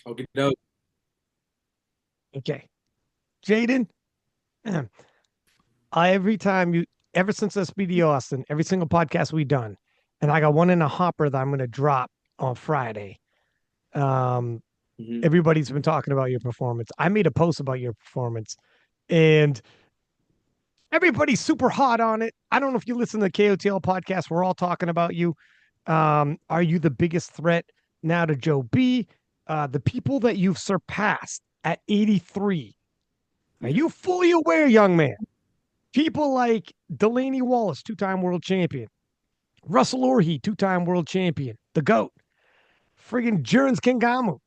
Okay, no. Okay. Jaden, ever since SBD Austin, every single podcast we've done, and I got one in a hopper that I'm going to drop on Friday. Um, Hmm. Everybody's been talking about your performance. I made a post about your performance, and everybody's super hot on it. I don't know if you listen to the KOTL podcast. We're all talking about you. Are you the biggest threat now to Joe B? The people that you've surpassed at 83. Are you fully aware, young man? People like Delaney Wallace, two-time world champion. Russell Orhe, two-time world champion. The GOAT. Friggin' Jurens Kingamu,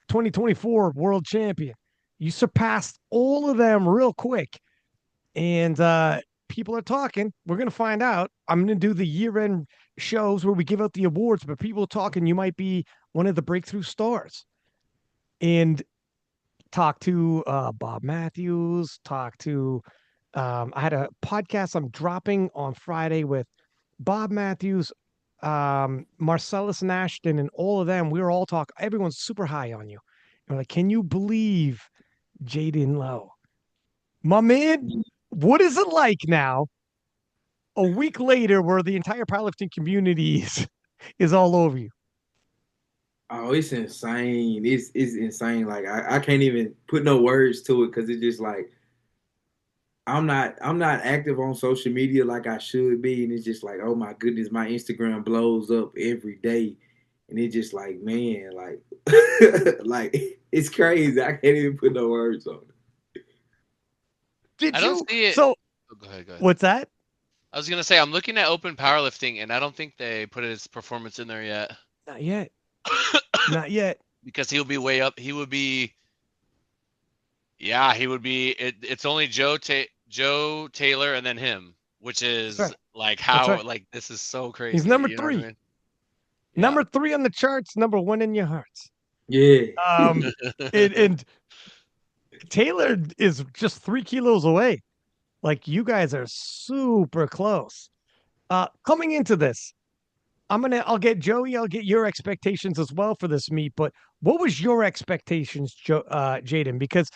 2024 world champion. You surpassed all of them real quick. And people are talking. We're going to find out. I'm going to do the year-end shows where we give out the awards, but people are talking you might be one of the breakthrough stars. And talk to Bob Matthews, I had a podcast I'm dropping on Friday with Bob Matthews, Marcellus and Ashton, and all of them. We were all talking. Everyone's super high on you. And we're like, can you believe Jayden Lowe? My man, what is it like now, a week later, where the entire powerlifting community is all over you? Oh, it's insane. It's insane. Like I can't even put no words to it because it's just like I'm not active on social media like I should be, and it's just like, oh my goodness, my Instagram blows up every day, and it's just like, man, like like it's crazy. I can't even put no words on it. I Did don't you? see it. So, Oh, go ahead. Go ahead. what's that? I was gonna say I'm looking at open powerlifting, and I don't think they put his performance in there yet. Not yet. Not yet. Because he'll be way up. He would be, yeah, he would be. It's only Joe Taylor and then him, which That's is right. like That's how right. like this is so He's crazy. number You know what I three. mean? Yeah. Number three on the charts, number one in your hearts. Yeah. Um, and Taylor is just 3 kilos away. Like you guys are super close. Coming into this, I'll get Joey, I'll get your expectations as well for this meet. But what was your expectations, Jaden? Because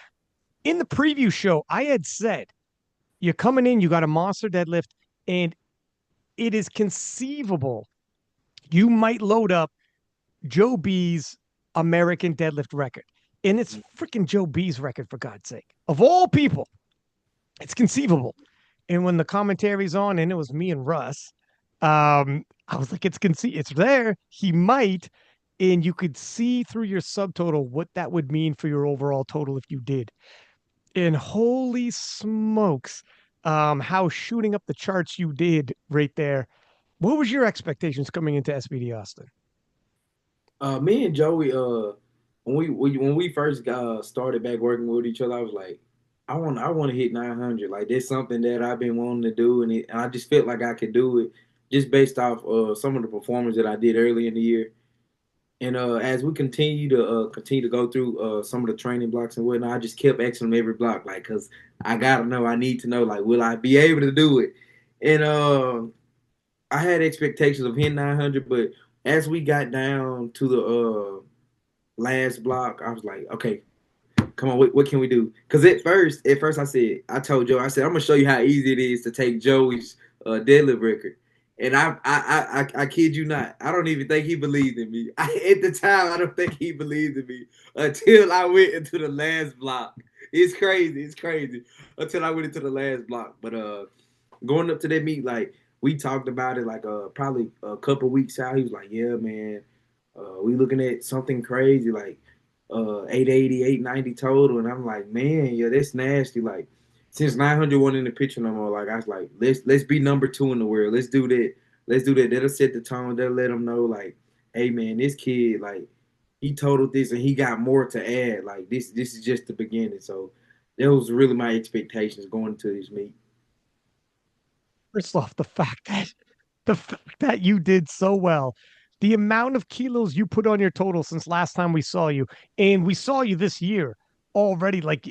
in the preview show, I had said you're coming in, you got a monster deadlift, and it is conceivable you might load up Joe B's American deadlift record. And it's freaking Joe B's record, for God's sake. Of all people, it's conceivable. And when the commentary's on and it was me and Russ, I was like, it's there. He might. And you could see through your subtotal what that would mean for your overall total if you did. And holy smokes, how shooting up the charts you did right there. What was your expectations coming into SBD Austin? Me and Joey, when we first got started back working with each other, I was like, I want to hit 900. Like that's something that I've been wanting to do, and I just felt like I could do it just based off some of the performance that I did early in the year. And as we continue to go through some of the training blocks and whatnot, I just kept asking them every block, like, cause I gotta know, I need to know, like, will I be able to do it? And I had expectations of hitting 900, but as we got down to the last block, I was like, okay, come on, what can we do? Because at first I told Joe, I said, I'm gonna show you how easy it is to take Joey's deadlift record. And I kid you not, I don't even think he believed in me. At the time, I don't think he believed in me until I went into the last block. It's crazy. Until I went into the last block. But going up to that meet, like we talked about it, like probably a couple weeks out. He was like, "Yeah, man, we looking at something crazy, like 880, 890 total." And I'm like, "Man, yeah, that's nasty." Like since 900 wasn't in the picture no more, like I was like, "Let's be number two in the world. Let's do that. Let's do that." That'll set the tone. That'll let them know, like, "Hey, man, this kid, like, he totaled this and he got more to add. Like this is just the beginning." So that was really my expectations going into this meet. First off, the fact that you did so well, the amount of kilos you put on your total since last time we saw you, and we saw you this year already. Like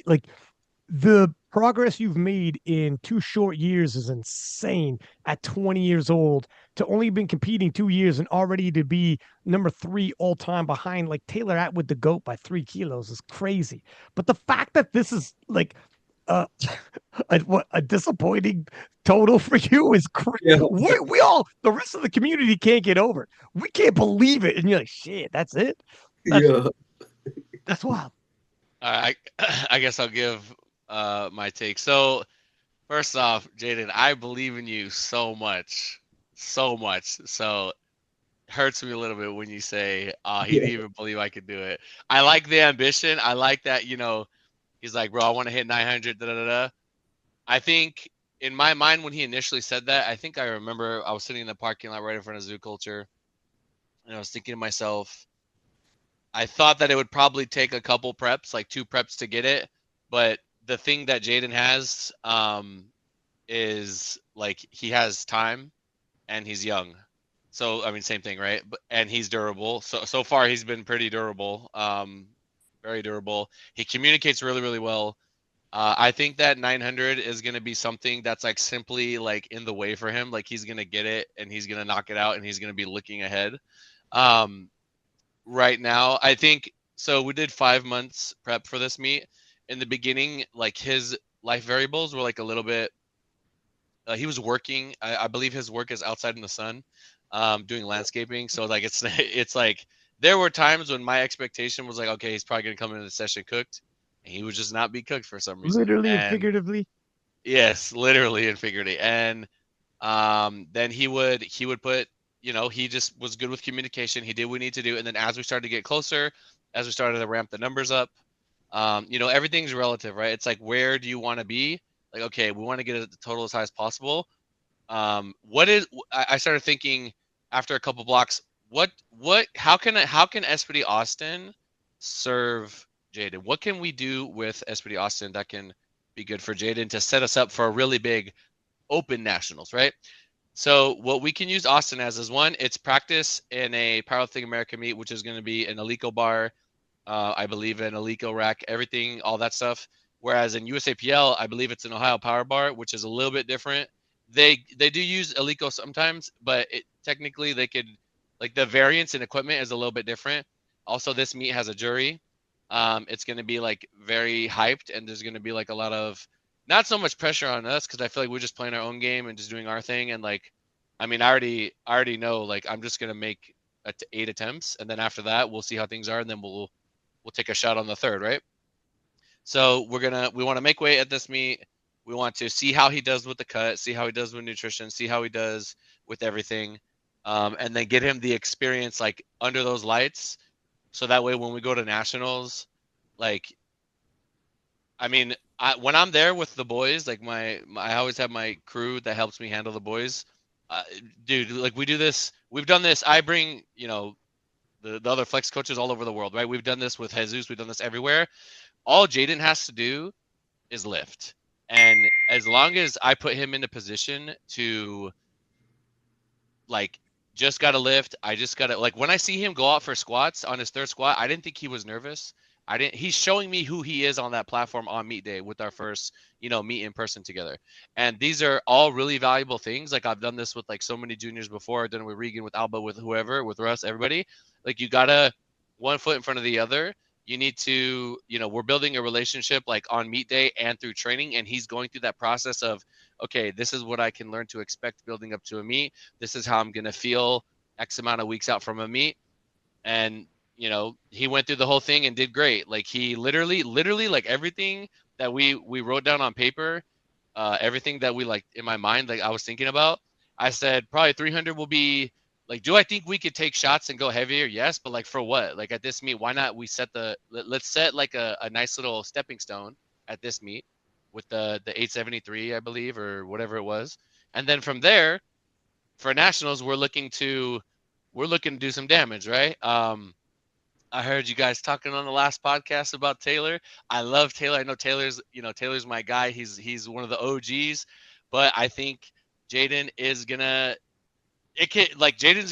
the progress you've made in 2 short years is insane at 20 years old to only been competing 2 years and already to be number 3 all time behind like Taylor Atwood, the GOAT, by 3 kilos is crazy. But the fact that this is like uh, a disappointing total for you is Yeah, we all, the rest of the community can't get over it. We can't believe it. And you're like, shit, that's it. That's yeah, that's wild. I I guess I'll give my take. So first off, Jaden, I believe in you so much, so much. So hurts me a little bit when you say, he yeah, didn't even believe I could do it. I like the ambition. I like that, he's like, bro, I want to hit 900. Da, da, da, da. I think in my mind when he initially said that, I think I remember I was sitting in the parking lot right in front of Zoo Culture, and I was thinking to myself, I thought that it would probably take a couple preps, like 2 preps to get it. But the thing that Jaden has is like he has time and he's young. So I mean, same thing, right? And he's durable. So far he's been pretty durable, very durable. He communicates really really well. I think that 900 is going to be something that's like simply like in the way for him. Like he's going to get it and he's going to knock it out and he's going to be looking ahead. Um, right now, I think so. We did 5 months prep for this meet. In the beginning, like his life variables were like a little bit. He was working. I believe his work is outside in the sun, doing landscaping. So like it's it's like there were times when my expectation was like, okay, he's probably gonna come into the session cooked, and he would just not be cooked for some reason. Literally and And figuratively. yes, literally and figuratively. And then he would put, he just was good with communication. He did what we need to do. And then as we started to get closer, as we started to ramp the numbers up, everything's relative, right? It's like, where do you want to be? Like, okay, we want to get it the total as high as possible. I started thinking after a couple blocks, how can SBD Austin serve Jaden? What can we do with SBD Austin that can be good for Jaden to set us up for a really big open nationals, right? So what we can use Austin as is one, it's practice in a Powerlifting America meet, which is going to be an Alico bar, I believe an Alico rack, everything, all that stuff. Whereas in USAPL, I believe it's an Ohio Power Bar, which is a little bit different. They do use Alico sometimes, but technically they could, like, the variance in equipment is a little bit different. Also, this meet has a jury. It's going to be like very hyped, and there's going to be like a lot of not so much pressure on us because I feel like we're just playing our own game and just doing our thing. And like, I mean, I already know, like, I'm just gonna make 8 attempts, and then after that, we'll see how things are, and then we'll take a shot on the third, right? So we want to make weight at this meet. We want to see how he does with the cut, see how he does with nutrition, see how he does with everything, and then get him the experience like under those lights, so that way when we go to nationals, like, I mean, when I'm there with the boys, like I always have my crew that helps me handle the boys. Uh, Dude, like we do this, we've done this. I bring, the other flex coaches all over the world, right? We've done this with Jesus, we've done this everywhere. All Jaden has to do is lift. And as long as I put him in a position to, like, just got to lift, I just got to, like, when I see him go out for squats on his third squat, I didn't think he was nervous. He's showing me who he is on that platform on meet day with our first, meet in person together. And these are all really valuable things. Like, I've done this with like so many juniors before. I've done it with Regan, with Alba, with whoever, with Russ, everybody. Like, you gotta one foot in front of the other. You need to, we're building a relationship like on meet day and through training. And he's going through that process of, okay, this is what I can learn to expect building up to a meet. This is how I'm going to feel X amount of weeks out from a meet. And, he went through the whole thing and did great. Like, he literally, like, everything that we wrote down on paper, everything that we, like, in my mind, like, I was thinking about, I said probably 300 will be like, do I think we could take shots and go heavier? Yes. But like, for what? Like, at this meet, why not we let's set like a nice little stepping stone at this meet with the 873, I believe, or whatever it was. And then from there, for nationals, we're looking to do some damage, right? I heard you guys talking on the last podcast about Taylor. I love Taylor. I know Taylor's my guy. He's one of the OGs, but I think Jaden is gonna. It can, like, he's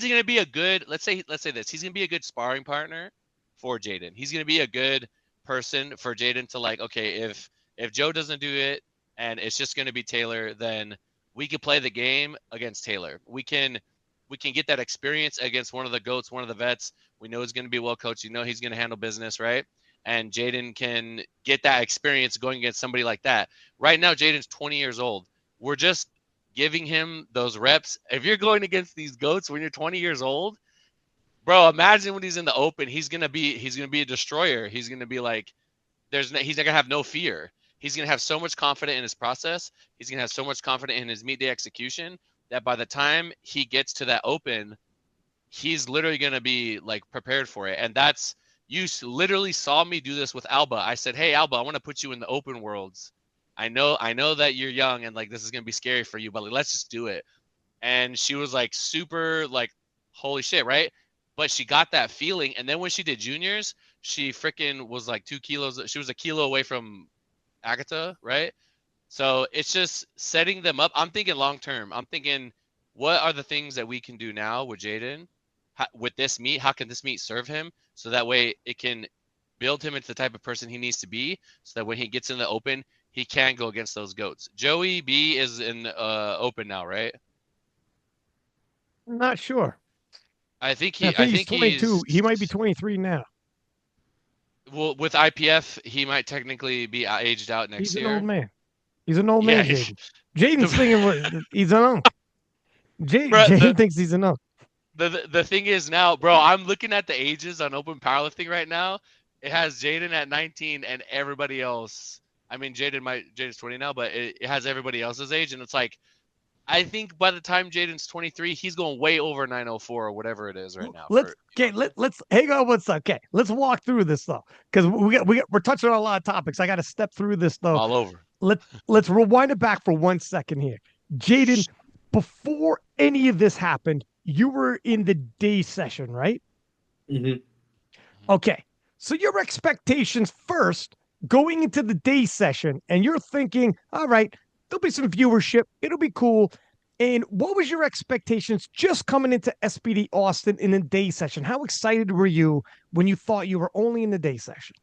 gonna be a good. Let's say this. He's gonna be a good sparring partner for Jaden. He's gonna be a good person for Jaden to, like, okay, If Joe doesn't do it and it's just going to be Taylor, then we can play the game against Taylor. We can get that experience against one of the goats, one of the vets. We know he's going to be well coached. You know he's going to handle business, right? And Jayden can get that experience going against somebody like that. Right now, Jayden's 20 years old. We're just giving him those reps. If you're going against these goats when you're 20 years old, bro, imagine when he's in the open, he's gonna be a destroyer. He's gonna be like, he's not gonna have no fear. He's gonna have so much confidence in his process. He's gonna have so much confidence in his meet day execution that by the time he gets to that open, he's literally gonna be like prepared for it. And that's you literally saw me do this with Alba. I said, "Hey, Alba, I want to put you in the open worlds. I know that you're young and like this is gonna be scary for you, but like, let's just do it." And she was like super like, holy shit, right? But she got that feeling, and then when she did juniors, she freaking was like 2 kilos. She was a kilo away from Agatha, right? So it's just setting them up. I'm thinking long term. I'm thinking, what are the things that we can do now with Jayden, with this meet? How can this meet serve him so that way it can build him into the type of person he needs to be, so that when he gets in the open, he can go against those goats. Joey B is in open now, right? I'm not sure. I think I he. I think he's think 22. he's. He might be 23 now. Well, with IPF, he might technically be aged out next He's an old year. man. He's an old Yeah, man, Jayden. Jayden's thinking he's an uncle. bro. Jayden thinks he's an uncle. The thing is now, bro. I'm looking at the ages on Open Powerlifting right now. It has Jayden at 19 and everybody else. I mean, Jayden's 20 now, but it has everybody else's age, and it's like I think by the time Jayden's 23, he's going way over 904 or whatever it is right now. Let's let's hang on one second. Okay, let's walk through this though, because we're touching on a lot of topics. I got to step through this though. All over. Let's rewind it back for 1 second here, Jayden. Before any of this happened, you were in the day session, right? Mm-hmm. Okay, so your expectations first going into the day session, and you're thinking, all right, there'll be some viewership, it'll be cool. And what was your expectations just coming into SBD Austin in the day session? How excited were you when you thought you were only in the day session?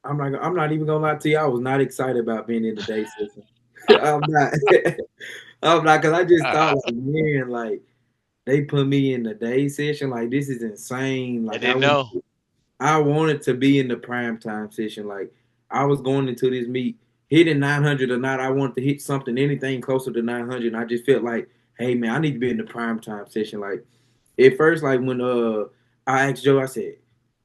I'm not even gonna lie to you. I was not excited about being in the day session. I'm not. I'm not, because I just thought like, man, like they put me in the day session. Like this is insane. I Like didn't know. I wanted to be in the prime time session. Like I was going into this meet hitting 900 or not. I wanted to hit something, anything closer to 900. And I just felt like, hey man, I need to be in the prime time session. Like at first, like when I asked Joe, I said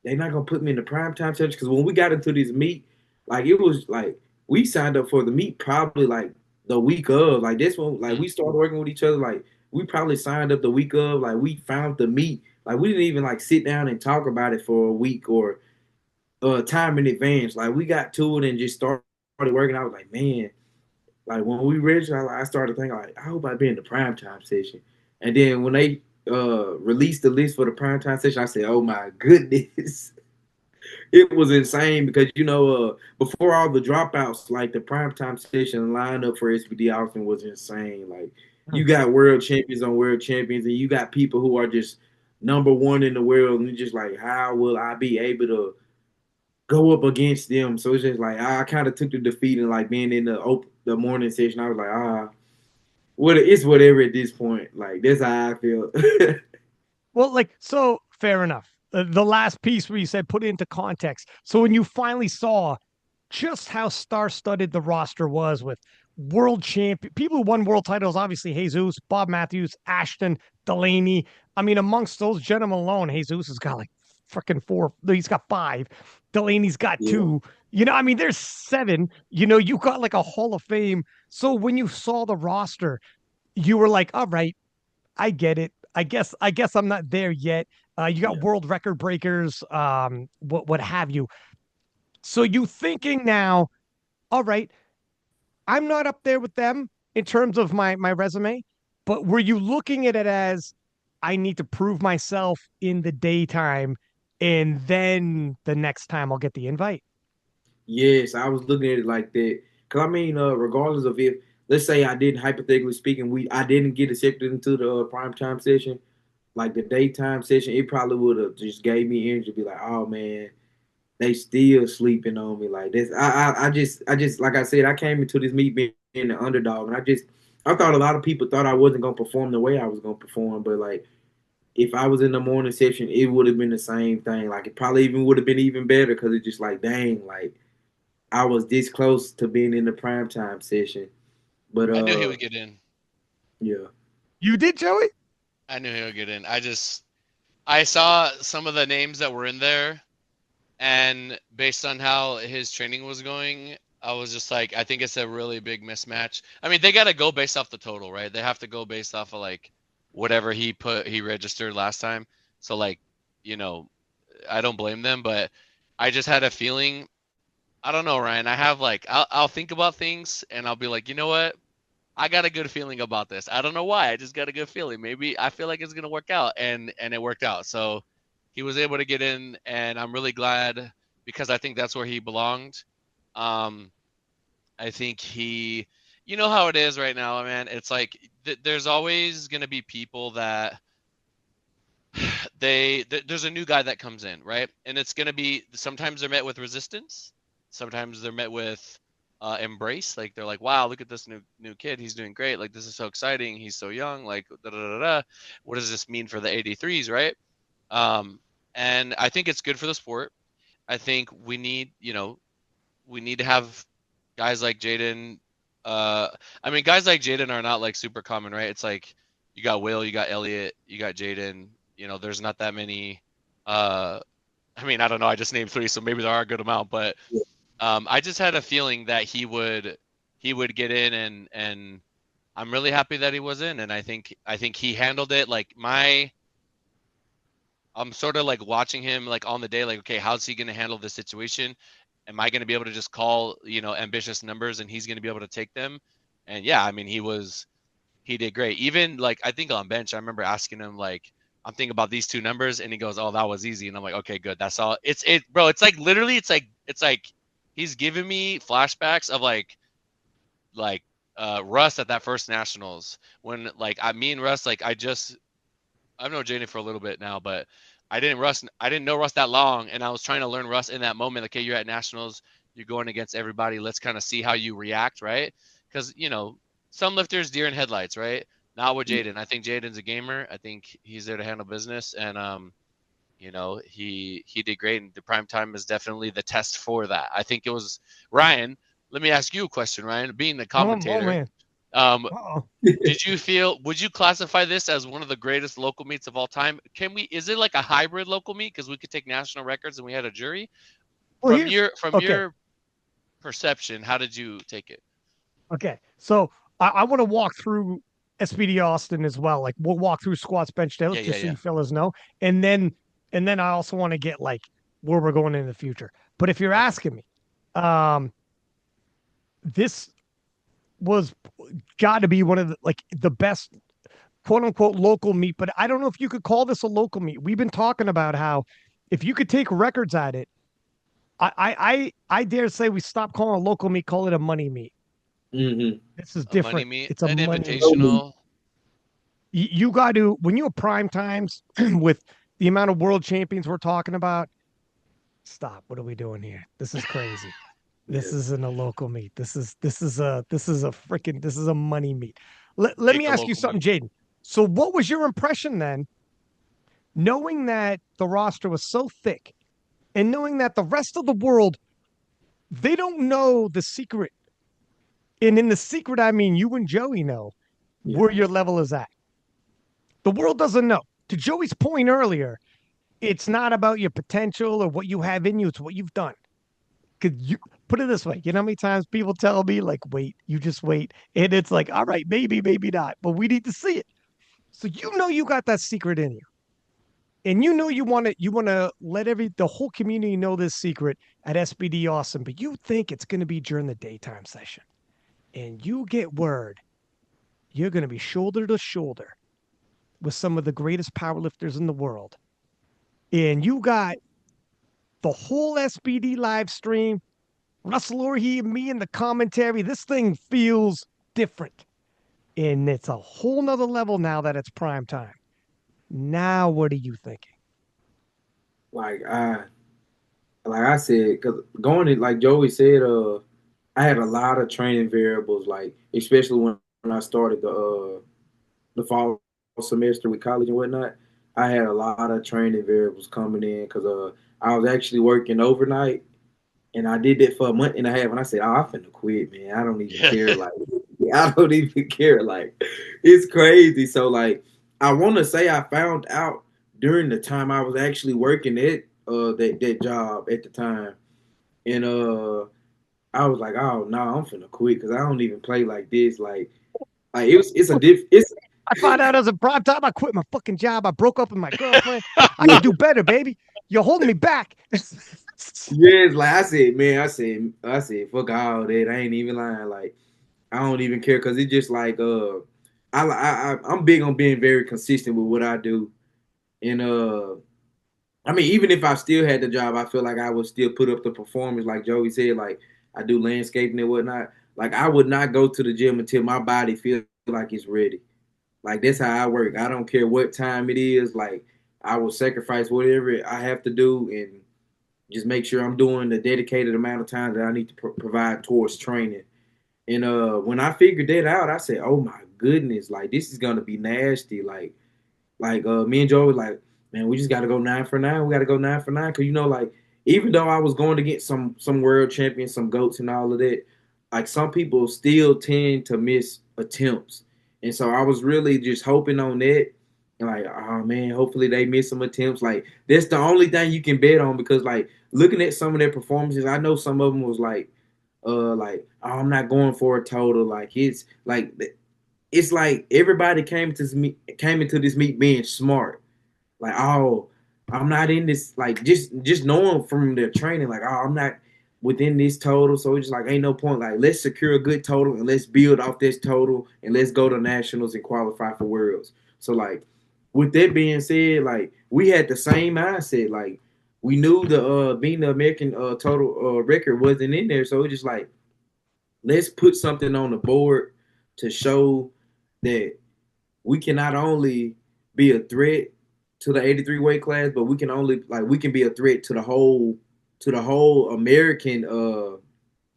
they're not gonna put me in the prime time session, because when we got into this meet, like it was like we signed up for the meet probably like the week of, like this one, like we started working with each other, like we probably signed up the week of, like we found the meet, like we didn't even like sit down and talk about it for a week or time in advance. Like we got to it and just started working. I was like, man, like when we registered, I started thinking like, I hope I be in the prime time session. And then when they released the list for the prime time session, I said, oh my goodness. It was insane because before all the dropouts, like the primetime session lineup for SBD Austin was insane. Like you got world champions on world champions, and you got people who are just number one in the world, and you're just like, how will I be able to go up against them? So it's just like I kind of took the defeat, and like being in the morning session, I was like, it's whatever at this point. Like that's how I feel. Well, like, so fair enough. The last piece where you said put it into context. So when you finally saw just how star-studded the roster was with world champion people who won world titles, obviously Jesus, Bob Matthews, Ashton, Delaney. I mean, amongst those gentlemen alone, Jesus has got like freaking four. He's got five. Delaney's got two. I mean, there's seven. You got like a Hall of Fame. So when you saw the roster, you were like, all right, I get it. I guess I'm not there yet. You got world record breakers, what have you. So you thinking now, all right, I'm not up there with them in terms of my resume, but were you looking at it as I need to prove myself in the daytime, and then the next time I'll get the invite? Yes, I was looking at it like that. Cause I mean, regardless of if, let's say I didn't, hypothetically speaking, I didn't get accepted into the prime time session, like the daytime session, it probably would have just gave me energy to be like, oh man, they still sleeping on me like this. I just like I said, I came into this meet being the underdog, and I thought a lot of people thought I wasn't gonna perform the way I was gonna perform, but like if I was in the morning session, it would have been the same thing. Like it probably even would have been even better because it's just like dang, like I was this close to being in the primetime session. But I knew he would get in. yeah, You did, Joey? I knew he would get in. I saw some of the names that were in there, and based on how his training was going, I was just like, I think it's a really big mismatch. I mean, they got to go based off the total, right? They have to go based off of like whatever he registered last time. So like, you know, I don't blame them, but I just had a feeling. I don't know, Ryan. I have like I'll think about things and I'll be like, you know what? I got a good feeling about this. I don't know why. I just got a good feeling. Maybe I feel like it's gonna work out, and it worked out. So he was able to get in, and I'm really glad because I think that's where he belonged. Um, I think you know how it is right now, man. It's like there's always gonna be people that there's a new guy that comes in, right? And it's gonna be sometimes they're met with resistance, sometimes they're met with embrace. Like they're like, wow, look at this new kid, he's doing great. Like this is so exciting. He's so young. Like da da da da. What does this mean for the 83s, right? Um, and I think it's good for the sport. I think we need to have guys like Jaden. Uh, I mean, guys like Jaden are not like super common, right? It's like you got Will, you got Elliot, you got Jaden. You know, there's not that many. Uh, I mean, I don't know. I just named three, so maybe there are a good amount. But I just had a feeling that he would get in, and I'm really happy that he was in, and I think he handled it like my. I'm sort of like watching him like on the day, like, okay, how's he going to handle this situation? Am I going to be able to just call, ambitious numbers and he's going to be able to take them? And yeah, I mean, he did great. Even like, I think on bench, I remember asking him, like, I'm thinking about these two numbers and he goes, oh, that was easy. And I'm like, okay, good. That's all. Bro. It's like literally, it's like he's giving me flashbacks of like, Russ at that first nationals when like me and Russ, like I've known Jaden for a little bit now, but I didn't know Russ that long, and I was trying to learn Russ in that moment. Like, okay, you're at nationals, you're going against everybody. Let's kind of see how you react, right? Because some lifters deer in headlights, right? Not with Jaden. I think Jaden's a gamer. I think he's there to handle business, and he did great. And the prime time is definitely the test for that. I think it was Ryan. Let me ask you a question, Ryan. Being the Oh commentator, man. um, Uh-oh. would you classify this as one of the greatest local meets of all time? Is it like a hybrid local meet? Because we could take national records and we had a jury. Well, From here's okay. your perception, how did you take it? Okay. So I want to walk through SBD Austin as well. Like we'll walk through squats, bench, Yeah, deadlifts, yeah, just so yeah. you fellas know. And then I also want to get like where we're going in the future. But if you're Okay. asking me, um, this was got to be one of the best quote unquote local meet. But I don't know if you could call this a local meet. We've been talking about how if you could take records at it, I dare say we stop calling a local meet, call it a money meet. mm-hmm. This is A money different. meet, It's a an money meet. invitational. You got to when you're prime times with the amount of world champions we're talking about. Stop. What are we doing here? This is crazy. This Yeah. isn't a local meet. This is a money meet. Let Make me a ask you local something, meet. Jaden. So what was your impression then, knowing that the roster was so thick and knowing that the rest of the world, they don't know the secret. And in the secret, I mean you and Joey know Yeah. where your level is at. The world doesn't know. To Joey's point earlier, it's not about your potential or what you have in you, it's what you've done. Cause you put it this way, you know how many times people tell me, like, wait, you just wait. And it's like, all right, maybe, maybe not, but we need to see it. So you know you got that secret in you. And you know you want to let the whole community know this secret at SBD Awesome, but you think it's gonna be during the daytime session. And you get word you're gonna be shoulder to shoulder with some of the greatest powerlifters in the world. And you got the whole SBD live stream, Russell Orhe, me in the commentary. This thing feels different. And it's a whole nother level now that it's prime time. Now, what are you thinking? Like I like I said, because going to, like Joey said, I had a lot of training variables, like especially when I started the fall semester with college and whatnot. I had a lot of training variables coming in because I was actually working overnight, and I did that for a month and a half, and I said, "Oh, I'm finna quit, man. I don't even Yeah. care. Like, I don't even care. Like, it's crazy." So, like, I want to say I found out during the time I was actually working at that job at the time, and I was like, "Oh no, I'm finna quit because I don't even play like this." Like it's a diff. It's I found out as a prime time. I quit my fucking job. I broke up with my girlfriend. I yeah, could do better, baby. You're holding me back. yes. Like I said, man, I said, fuck all that. I ain't even lying. Like I don't even care because it's just like I'm big on being very consistent with what I do, and I mean even if I still had the job, I feel like I would still put up the performance. Like Joey said, like I do landscaping and whatnot. Like I would not go to the gym until my body feels like it's ready. Like that's how I work. I don't care what time it is. Like I will sacrifice whatever I have to do and just make sure I'm doing the dedicated amount of time that I need to provide towards training. And when I figured that out, I said, "Oh my goodness, like this is gonna be nasty." Like me and Joe was like, "Man, we just got to go 9 for 9. We got to go 9 for 9." Because like even though I was going to get some world champions, some goats, and all of that, like some people still tend to miss attempts, and so I was really just hoping on that. And like, oh man, hopefully they miss some attempts. Like that's the only thing you can bet on because like looking at some of their performances, I know some of them was like oh, I'm not going for a total. Like it's like everybody came into this meet being smart. Like, oh, I'm not in this. Like, just knowing from their training, like, oh, I'm not within this total. So it's just like ain't no point. Like, let's secure a good total and let's build off this total and let's go to nationals and qualify for worlds. So like, with that being said, like we had the same mindset. Like we knew the being the American total record wasn't in there. So it's just like let's put something on the board to show that we can not only be a threat to the 83 weight class, but we can be a threat to the whole American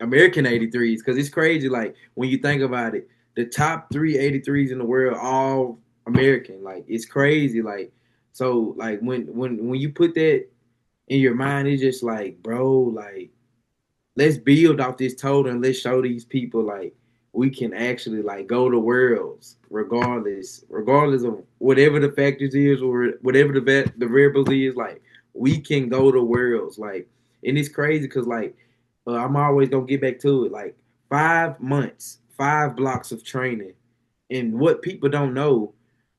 83s because it's crazy like when you think about it, the top 3 83s in the world all American. Like it's crazy like so like when you put that in your mind it's just like bro like let's build off this total and let's show these people like we can actually like go to worlds regardless of whatever the factors is or whatever the variables is like we can go to worlds like and it's crazy because like I'm always gonna get back to it like 5 months 5 blocks of training and what people don't know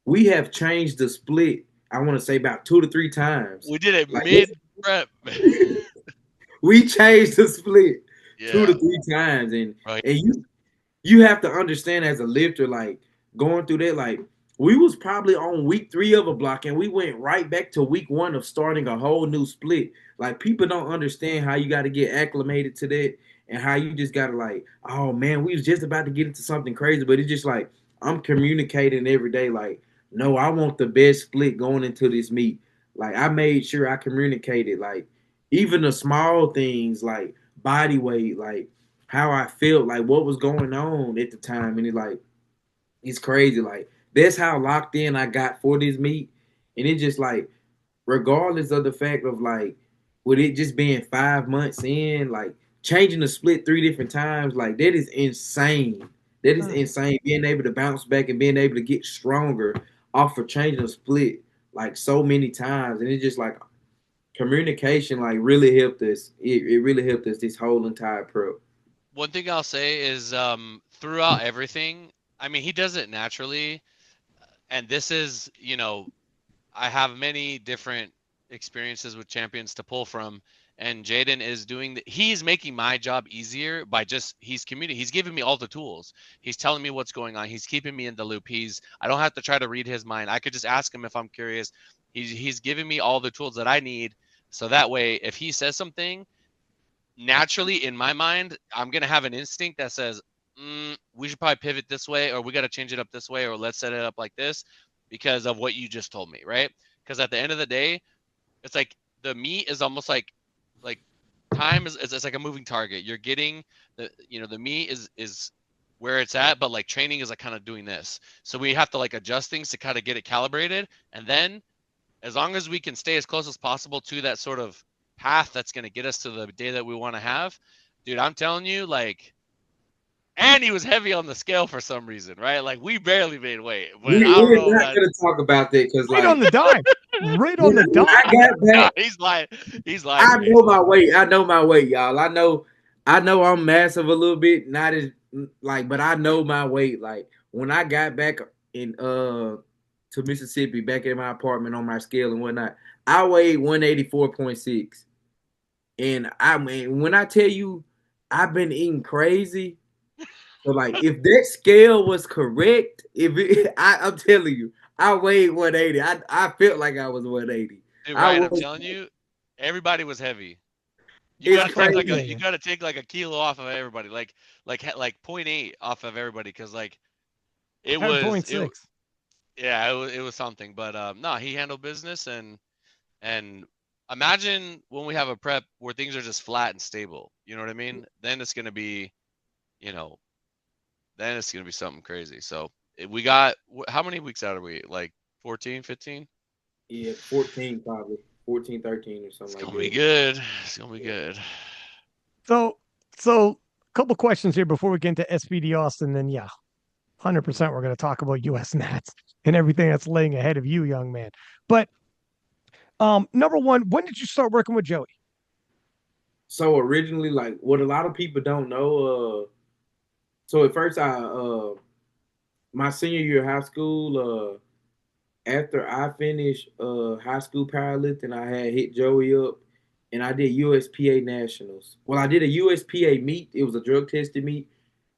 we have changed the split I want to say about 2 to 3 times We did it like mid prep. we changed the split two to Yeah. three times, Right. and you have to understand as a lifter, like going through that, like we was probably on week 3 of a block, and we went right back to week 1 of starting a whole new split. Like people don't understand how you got to get acclimated to that, and how you just got to like, oh man, we was just about to get into something crazy, but it's just like I'm communicating every day, like, no, I want the best split going into this meet. Like I made sure I communicated, like even the small things, like body weight, like how I felt, like what was going on at the time, and it's crazy. Like that's how locked in I got for this meet, and it just like regardless of the fact of like with it just being 5 months in, like changing the split 3 different times, like that is insane. That is insane. Being able to bounce back and being able to get stronger off of changing the split like so many times, and it's just like communication like really helped us. It really helped us this whole entire prep. One thing I'll say is throughout everything, I mean, he does it naturally. And this is, I have many different experiences with champions to pull from. And Jaden is he's making my job easier by just, he's giving me all the tools. He's telling me what's going on. He's keeping me in the loop. I don't have to try to read his mind. I could just ask him if I'm curious. He's giving me all the tools that I need. So that way, if he says something, naturally in my mind, I'm gonna have an instinct that says, we should probably pivot this way, or we got to change it up this way, or let's set it up like this because of what you just told me, right? Because at the end of the day, it's like the meat is almost like time is it's like a moving target. You're getting the meat is where it's at, but like training is like kind of doing this. So we have to like adjust things to kind of get it calibrated, and then as long as we can stay as close as possible to that sort of path that's going to get us to the day that we want to have, dude, I'm telling you, like, and he was heavy on the scale for some reason, right? Like we barely made weight, but I don't We're know, not man. gonna talk about that because Right like on the dime. Right on the when I dime. got No, back, he's lying. He's lying I to me. know my weight. I know my weight, y'all. I know I'm massive a little bit, not as like, but I know my weight. Like when I got back in to Mississippi, back in my apartment on my scale and whatnot, I weighed 184.6. And I mean, when I tell you I've been eating crazy, so like if that scale was correct, I'm telling you, I weighed 180. I felt like I was 180. Dude, I Ryan, I'm was. telling you, everybody was heavy. You It's gotta That's what take I'm like crazy. you saying. gotta take like a kilo off of everybody, like 0.8 off of everybody, because like it was it 10.6. yeah it was something. But no, he handled business, and imagine when we have a prep where things are just flat and stable. You know what I mean? Then it's gonna be you know then it's gonna be something crazy. So we got how many weeks out are we? Like 14, 15? Yeah, 14 probably. 14, 13 or It's something like gonna be that. good. It's gonna be Yeah. good. So, so a couple questions here before we get into SBD Austin. Then, yeah, 100% we're going to talk about US Nats and everything that's laying ahead of you, young man. But number one, when did you start working with Joey? So originally, like what a lot of people don't know, so at first I my senior year of high school, after I finished high school powerlifting, I had hit Joey up and I did USPA nationals. Well, I did a USPA meet. It was a drug tested meet.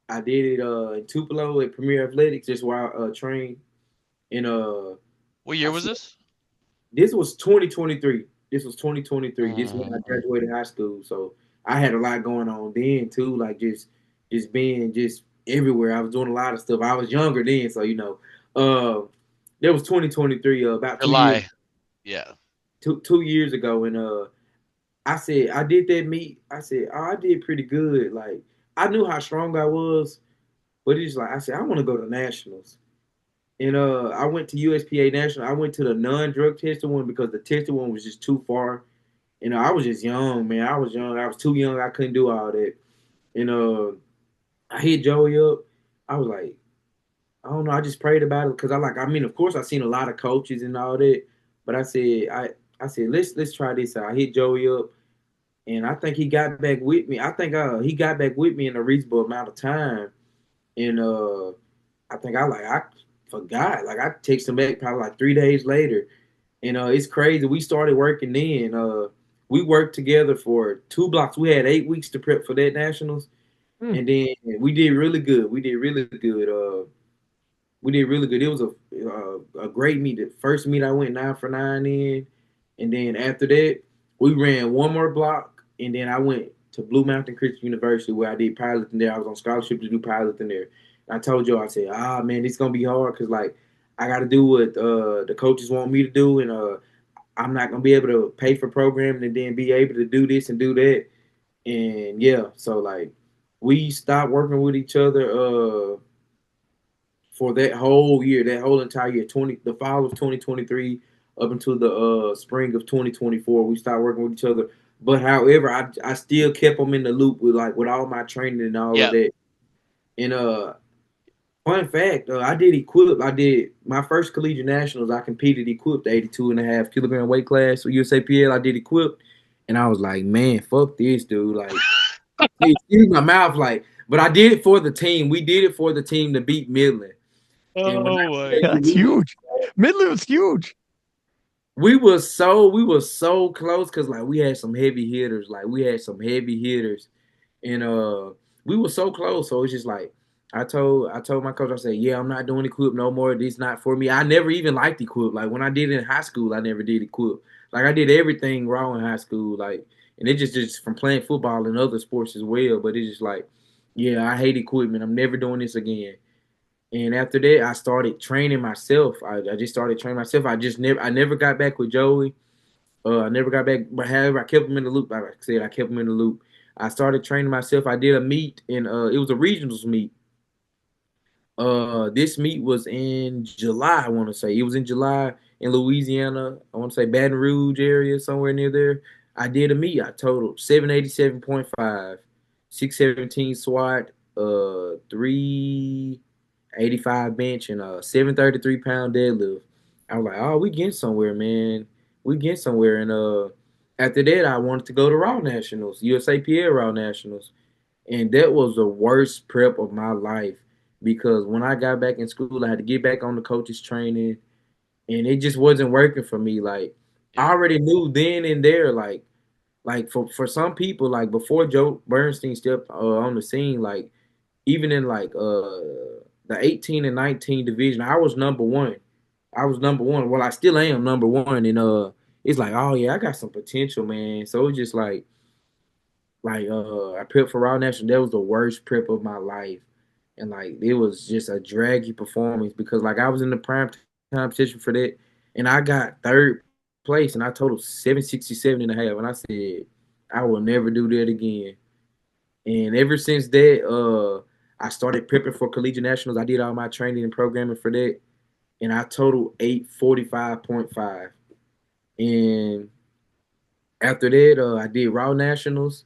I did it in Tupelo at Premier Athletics, just while I trained. And What year I was this? this was 2023. This was 2023. This is when I Mm. graduated high school. So I had a lot going on then too, like just being just everywhere. I was doing a lot of stuff. I was younger then, so that was 2023, about 2 years, July. Yeah. 2 years ago, and I said I did that meet. I said, oh, I did pretty good. Like I knew how strong I was, but it's like I said I want to go to nationals. And I went to USPA National. I went to the non-drug tested one because the tested one was just too far. I was just young, man. I was young. I was too young. I couldn't do all that. And I hit Joey up. I was like, I don't know. I just prayed about it because I mean, of course, I seen a lot of coaches and all that, but I said let's try this out. I hit Joey up, and I think he got back with me. I think he got back with me in a reasonable amount of time, and I think I forgot. Like I texted him back probably like 3 days later. And it's crazy. We started working then. We worked together for 2 blocks. We had 8 weeks to prep for that nationals, Hmm. and then we did really good. We did really good. We did really good. It was a great meet. The first meet I went 9 for 9 in, and then after that we ran one more block, and then I went to Blue Mountain Christian University where I did piloting there. I was on scholarship to do piloting there. And I told you, I said, man, it's gonna be hard because like I got to do what the coaches want me to do, and I'm not gonna be able to pay for programming and then be able to do this and do that. And yeah, so like we stopped working with each other for that whole year, that whole entire year, the fall of 2023 up until the spring of 2024. We stopped working with each other. But however, I still kept them in the loop with all my training and all of Yeah. that. And fun fact, I did equip. I did my first collegiate nationals. I competed equipped 82 and a half kilogram weight class for USAPL. I did equipped, and I was like, man, fuck this, dude. Like, excuse my mouth, like, but I did it for the team. We did it for the team to beat Midland. And when Oh I my. tell That's you, huge. Midland was huge. we were so close because like we had some heavy hitters. Like we had some heavy hitters, and we were so close. So it's just like I told my coach, I said, yeah, I'm not doing equip no more. This not for me. I never even liked equip. Like when I did it in high school, I never did equip. Like I did everything wrong in high school. Like and it just from playing football and other sports as well. But it's just like, yeah, I hate equipment. I'm never doing this again. And after that, I started training myself. I just started training myself. I never got back with Joey. I never got back, but however, I kept him in the loop. Like I said, I kept him in the loop. I started training myself. I did a meet, and it was a regionals meet. This meet was in July. I want to say it was in July in Louisiana. I want to say Baton Rouge area, somewhere near there. I did a meet. I totaled 787.5, 617 SWAT, 385 bench, and 733 pound deadlift. I was like, oh, we getting somewhere, man. We getting somewhere. And after that, I wanted to go to Raw Nationals, USAPL Raw Nationals, and that was the worst prep of my life because when I got back in school, I had to get back on the coaches training, and it just wasn't working for me. Like I Yeah. already knew then and there, like for some people, like before Joe Bernstein stepped on the scene, like even in like the 18 and 19 division, I was number one. I was number one. Well, I still am number one, and it's like, oh yeah, I got some potential, man. So it's just like I prepped for Raw National. That was the worst prep of my life, and like it was just a draggy performance because like I was in the prime time position for that, and I got third place, and I totaled 767.5, and I said I will never do that again. And ever since that, I started prepping for collegiate nationals. I did all my training and programming for that, and I totaled 845.5. And after that, I did Raw Nationals,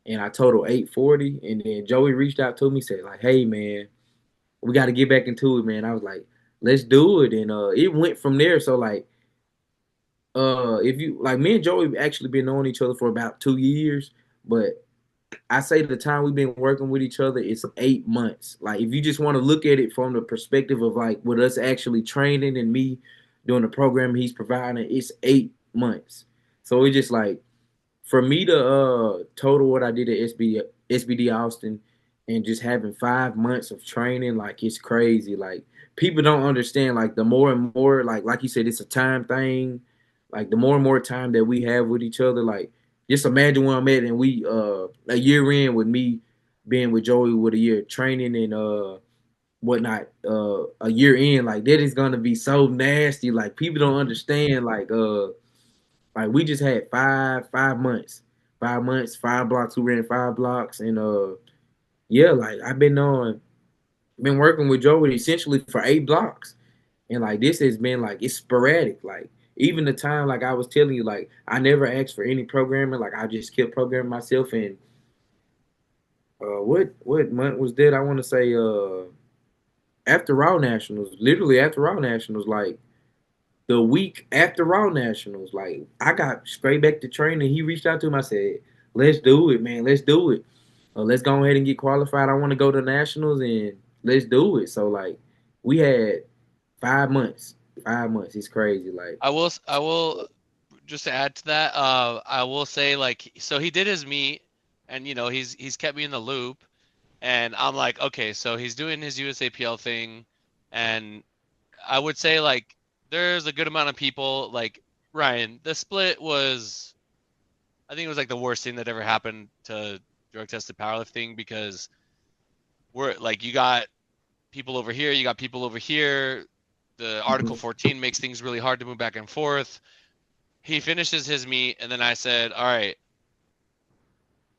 and I totaled 840. And then Joey reached out to me, said like, "Hey man, we got to get back into it, man." I was like, "Let's do it," and it went from there. So like, if you like, me and Joey actually been knowing each other for about 2 years, but I say the time we've been working with each other is 8 months. Like if you just want to look at it from the perspective of like with us actually training and me doing the program he's providing, it's 8 months. So it's just like for me to total what I did at SBD Austin and just having 5 months of training, like it's crazy. Like people don't understand. Like the more and more, like you said, it's a time thing. Like the more and more time that we have with each other, like just imagine where I'm at, and we a year in with me being with Joey with a year of training and whatnot, a year in, like that is gonna be so nasty. Like people don't understand. Like we just had 5 months, 5 months, 5 blocks. We ran 5 blocks, and yeah, like I've been working with Joey essentially for 8 blocks, and like this has been like it's sporadic. Like even the time, like I was telling you, like I never asked for any programming. Like I just kept programming myself. And what month was that? I want to say after Raw Nationals, literally after Raw Nationals, like the week after Raw Nationals, like I got straight back to training. He reached out to him. I said, "Let's do it, man. Let's do it. Let's go ahead and get qualified. I want to go to nationals, and let's do it." So like, we had 5 months. 5 months. It's crazy. Like, I will just to add to that, I will say like so he did his meet and he's kept me in the loop and I'm like, okay, so he's doing his USAPL thing and I would say like there's a good amount of people like Ryan, the split was I think it was like the worst thing that ever happened to drug tested powerlifting because we're like you got people over here, you got people over here. The Article 14 makes things really hard to move back and forth. He finishes his meet, and then I said, "All right,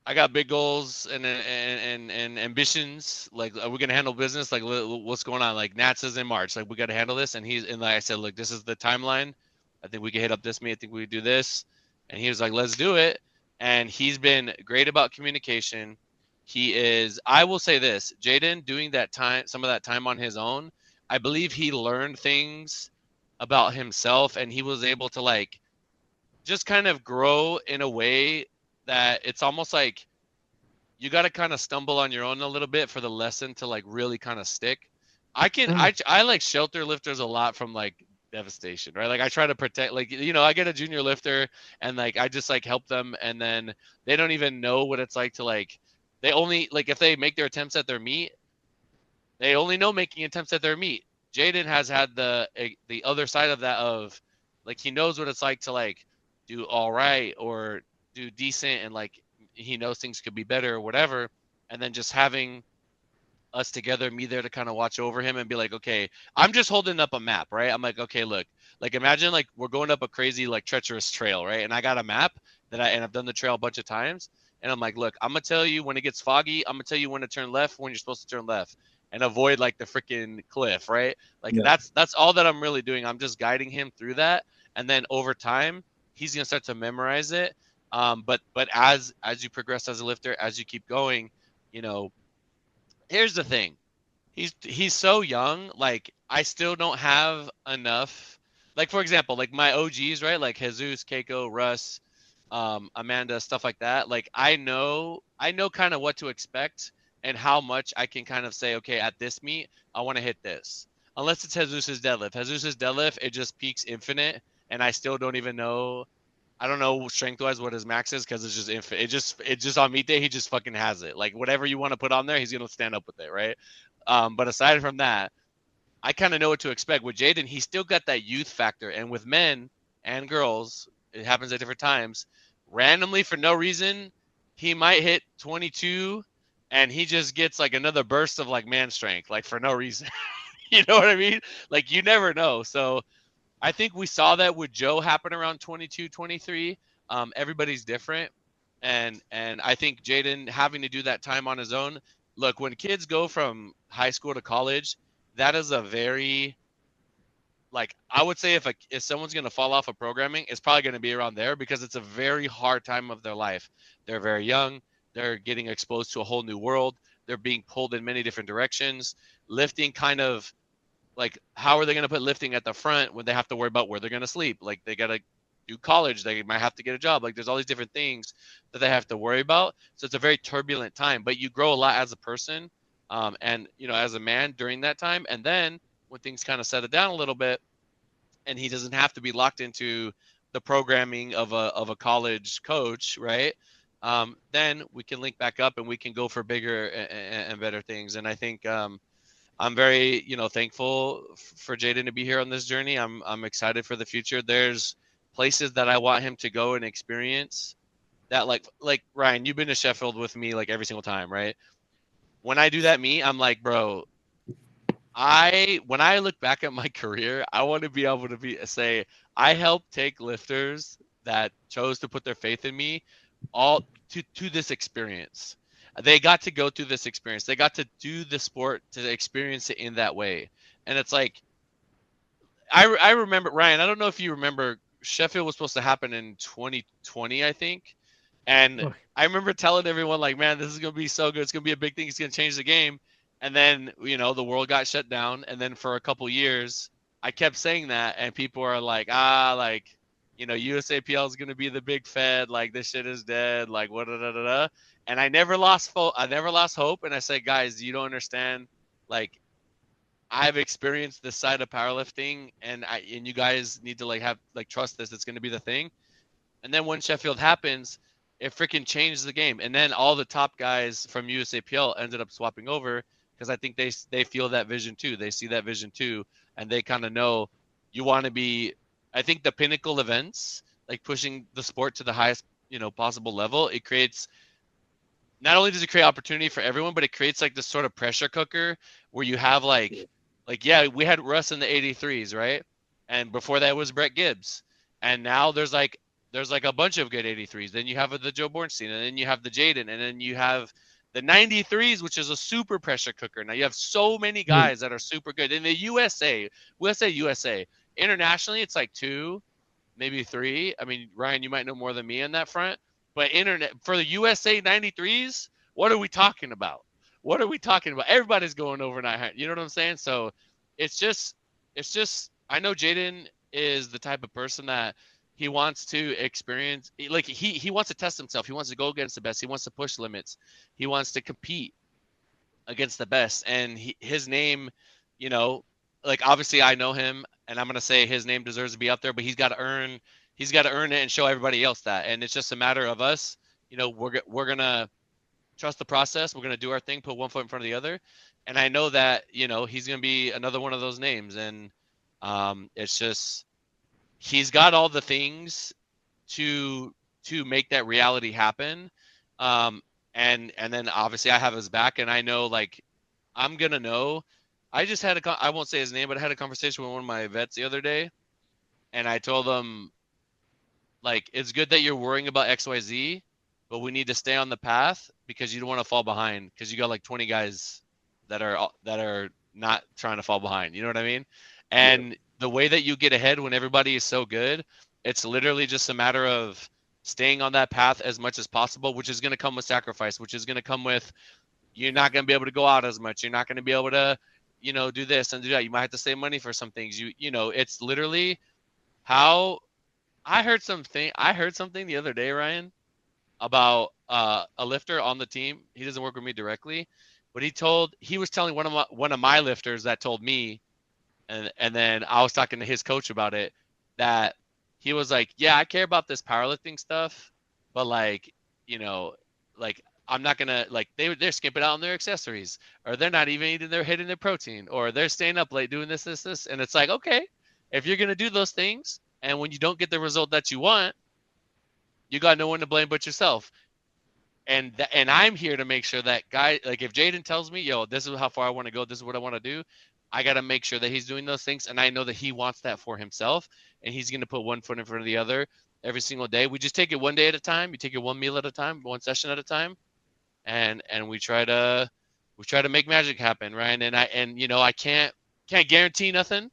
I got big goals and ambitions. Like, are we gonna handle business? Like, what's going on? Like, Nats is in March. Like, we got to handle this." And like I said, "Look, this is the timeline. I think we can hit up this meet. I think we can do this." And he was like, "Let's do it." And he's been great about communication. He is. I will say this, Jaden doing that time, some of that time on his own. I believe he learned things about himself, and he was able to like just kind of grow in a way that it's almost like you got to kind of stumble on your own a little bit for the lesson to like really kind of stick. I like shelter lifters a lot from like devastation, right? Like I try to protect like I get a junior lifter and like I just like help them and then they don't even know what it's like to like they only like if they make their attempts at their meet, they only know making attempts at their meet. Jaden has had the other side of that of like he knows what it's like to like do all right or do decent and like he knows things could be better or whatever. And then just having us together, me there to kind of watch over him and be like, okay, I'm just holding up a map, right? I'm like, okay, look, Like imagine like we're going up a crazy like treacherous trail, right? And I got a map and I've done the trail a bunch of times. And I'm like, look, I'm gonna tell you when it gets foggy. I'm gonna tell you when to turn left, when you're supposed to turn left, and avoid like the freaking cliff, right? Like Yeah. that's all that I'm really doing. I'm just guiding him through that, and then over time, he's gonna start to memorize it. But as you progress as a lifter, as you keep going, you know, here's the thing. He's so young. Like I still don't have enough. Like for example, like my OGs, right? Like Jesus, Keiko, Russ, Amanda, stuff like that. Like I know kind of what to expect and how much I can kind of say, okay, at this meet, I want to hit this. Unless it's Jesus's deadlift. Jesus's deadlift, it just peaks infinite, and I still don't even know. I don't know strength wise what his max is because it's just infinite. It just on meet day he just fucking has it. Like whatever you want to put on there, he's gonna stand up with it, right? But aside from that, I kind of know what to expect. With Jayden, he still got that youth factor, and with men and girls, it happens at different times. Randomly, for no reason, he might hit 22, and he just gets like another burst of like man strength, like for no reason. You know what I mean? Like you never know. So I think we saw that with Joe happen around 22, 23. Everybody's different, and I think Jayden having to do that time on his own. Look, when kids go from high school to college, that is a very like I would say if someone's going to fall off of programming, it's probably going to be around there because it's a very hard time of their life. They're very young. They're getting exposed to a whole new world. They're being pulled in many different directions. Lifting kind of like how are they going to put lifting at the front when they have to worry about where they're going to sleep? Like they got to do college, they might have to get a job. Like there's all these different things that they have to worry about. So it's a very turbulent time, but you grow a lot as a person, and you know as a man during that time. And then when things kind of settle down a little bit, and he doesn't have to be locked into the programming of a college coach, right? Then we can link back up and we can go for bigger and better things. And I think I'm very, thankful for Jayden to be here on this journey. I'm excited for the future. There's places that I want him to go and experience that like Ryan, you've been to Sheffield with me like every single time, right? When I do that meet, I'm like, bro, when I look back at my career, I want to be able to say I helped take lifters that chose to put their faith in me all to this experience. They got to go through this experience. They got to do the sport to experience it in that way. And it's like I remember Ryan, I don't know if you remember Sheffield was supposed to happen in 2020, I think. And Look, I remember telling everyone like, man, this is going to be so good. It's going to be a big thing. It's going to change the game. And then, the world got shut down. And then for a couple years, I kept saying that. And people are like, USAPL is going to be the big Fed. Like, this shit is dead. Like, what, da, da, da, da. And I never lost hope. And I said, guys, you don't understand. Like, I've experienced this side of powerlifting. And you guys need to, trust this. It's going to be the thing. And then when Sheffield happens, it freaking changed the game. And then all the top guys from USAPL ended up swapping over because I think they feel that vision too. They see that vision too, and they kind of know you want to be. I think the pinnacle events, like pushing the sport to the highest possible level, it creates. Not only does it create opportunity for everyone, but it creates like this sort of pressure cooker where you have yeah, we had Russ in the 83s, right? And before that was Brett Gibbs, and now there's like a bunch of good 83s. Then you have the Joe Bornstein, and then you have the Jayden, and then you have the 93s, which is a super pressure cooker. Now you have so many guys that are super good. In the USA, we'll say USA. Internationally, it's like 2, maybe 3. I mean, Ryan, you might know more than me on that front. But for the USA 93s, what are we talking about? What are we talking about? Everybody's going over 900. You know what I'm saying? So it's just I know Jayden is the type of person that he wants to experience, like he wants to test himself. He wants to go against the best. He wants to push limits. He wants to compete against the best. And his name, like obviously I know him, and I'm gonna say his name deserves to be up there, but he's got to earn it and show everybody else that. And it's just a matter of us. We're gonna trust the process. We're gonna do our thing, put one foot in front of the other. And I know that he's gonna be another one of those names. And it's just he's got all the things to make that reality happen. Um, and then obviously I have his back, and I know like I'm gonna know. I just had I won't say his name, but I had a conversation with one of my vets the other day, and I told him, like, it's good that you're worrying about XYZ, but we need to stay on the path because you don't want to fall behind because you got like 20 guys that are not trying to fall behind. You know what I mean? Yeah. And the way that you get ahead when everybody is so good, it's literally just a matter of staying on that path as much as possible, which is going to come with sacrifice, which is going to come with you're not going to be able to go out as much. You're not going to be able to, do this and do that. You might have to save money for some things. It's literally how I heard something the other day, Ryan, about a lifter on the team. He doesn't work with me directly, but he was telling one of my lifters that told me, and then I was talking to his coach about it, that he was like, yeah, I care about this powerlifting stuff, but like, you know, like I'm not gonna like they're skipping out on their accessories, or they're not even eating, they're hitting their protein, or they're staying up late doing this, and it's like, okay, if you're gonna do those things, and when you don't get the result that you want, you got no one to blame but yourself. And I'm here to make sure that guy, like if Jaden tells me, yo, this is how far I want to go, this is what I want to do, I got to make sure that he's doing those things, and I know that he wants that for himself, and he's going to put one foot in front of the other every single day. We just take it one day at a time. You take it one meal at a time, one session at a time, and we try to make magic happen, right? And I can't guarantee nothing,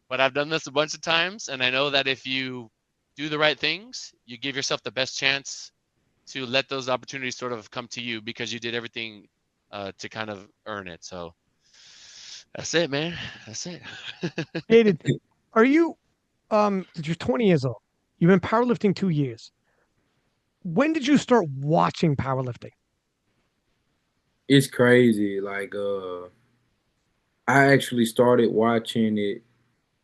but I've done this a bunch of times, and I know that if you do the right things, you give yourself the best chance to let those opportunities sort of come to you because you did everything to kind of earn it. So that's it, man. That's it. Jaden, are you you're 20 years old. You've been powerlifting 2 years. When did you start watching powerlifting? It's crazy. Like I actually started watching it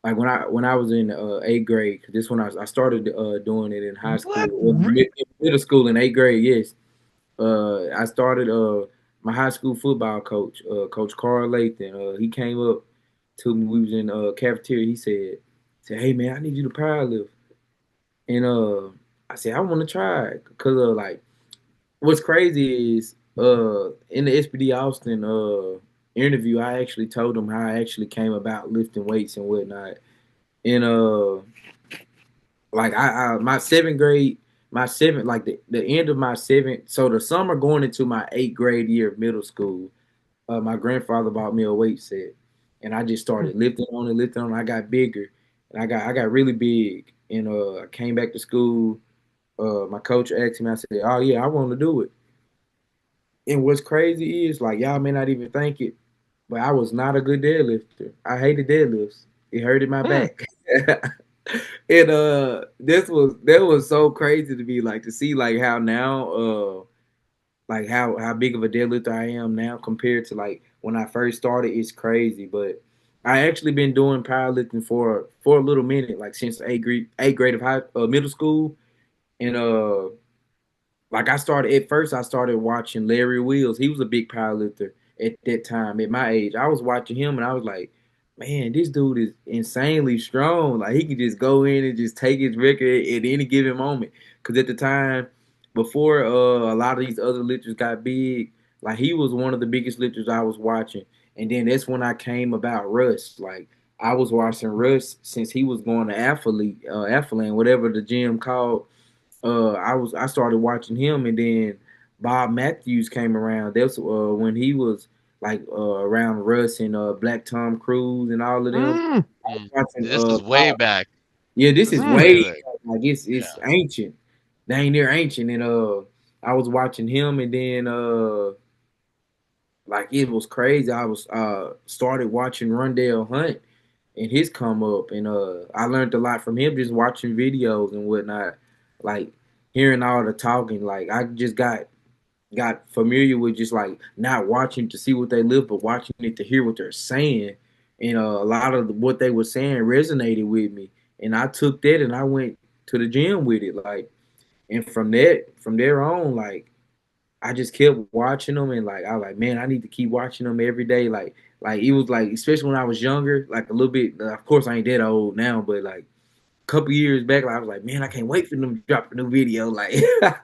like when I was in eighth grade. 'Cause this when I started doing it in high school, What? middle school in eighth grade. Yes, I started my high school football coach, Coach Carl Lathan. He came up to me. We was in cafeteria. He said, "Hey man, I need you to powerlift." And I said, "I want to try it." Cause like what's crazy is in the SBD Austin interview, I actually told him how I actually came about lifting weights and whatnot. And like I my seventh grade, my seventh like the end of my seventh, so the summer going into my eighth grade year of middle school, my grandfather bought me a weight set, and I just started lifting on it, lifting on it. I got bigger, and I got really big, and I came back to school. My coach asked me, I said, "Oh yeah, I want to do it." And what's crazy is like y'all may not even think it, but I was not a good deadlifter. I hated deadlifts. It hurted my Hmm. back. And that was so crazy to me, like to see like how now like how big of a deadlifter I am now compared to like when I first started. It's crazy. But I actually been doing powerlifting for a little minute, like since eighth grade of middle school. And like I started watching Larry Wheels. He was a big powerlifter at that time. At my age, I was watching him and I was like, man, this dude is insanely strong. Like he could just go in and just take his record at any given moment. Because at the time, before a lot of these other lifters got big, like he was one of the biggest lifters I was watching. And then that's when I came about Russ. Like I was watching Russ since he was going to Athlete, whatever the gym called. I started watching him, and then Bob Matthews came around. That's when he was like around Russ and Black Tom Cruise and all of them. Mm, I was watching This is way Bob. back. Yeah, this This is is way way mm. back. like it's Yeah. ancient. Dang near ancient, and I was watching him, and then like it was crazy. I was started watching Rondell Hunt and his come up, and I learned a lot from him just watching videos and whatnot, like hearing all the talking. Like I just got familiar with just like not watching to see what they live, but watching it to hear what they're saying, and a lot of what they were saying resonated with me, and I took that and I went to the gym with it, like, and from there on, like I just kept watching them, and like I was like, man, I need to keep watching them every day. Like it was like, especially when I was younger, like a little bit. Of course, I ain't that old now, but like a couple years back, like, I was like, man, I can't wait for them to drop a new video. Like, and like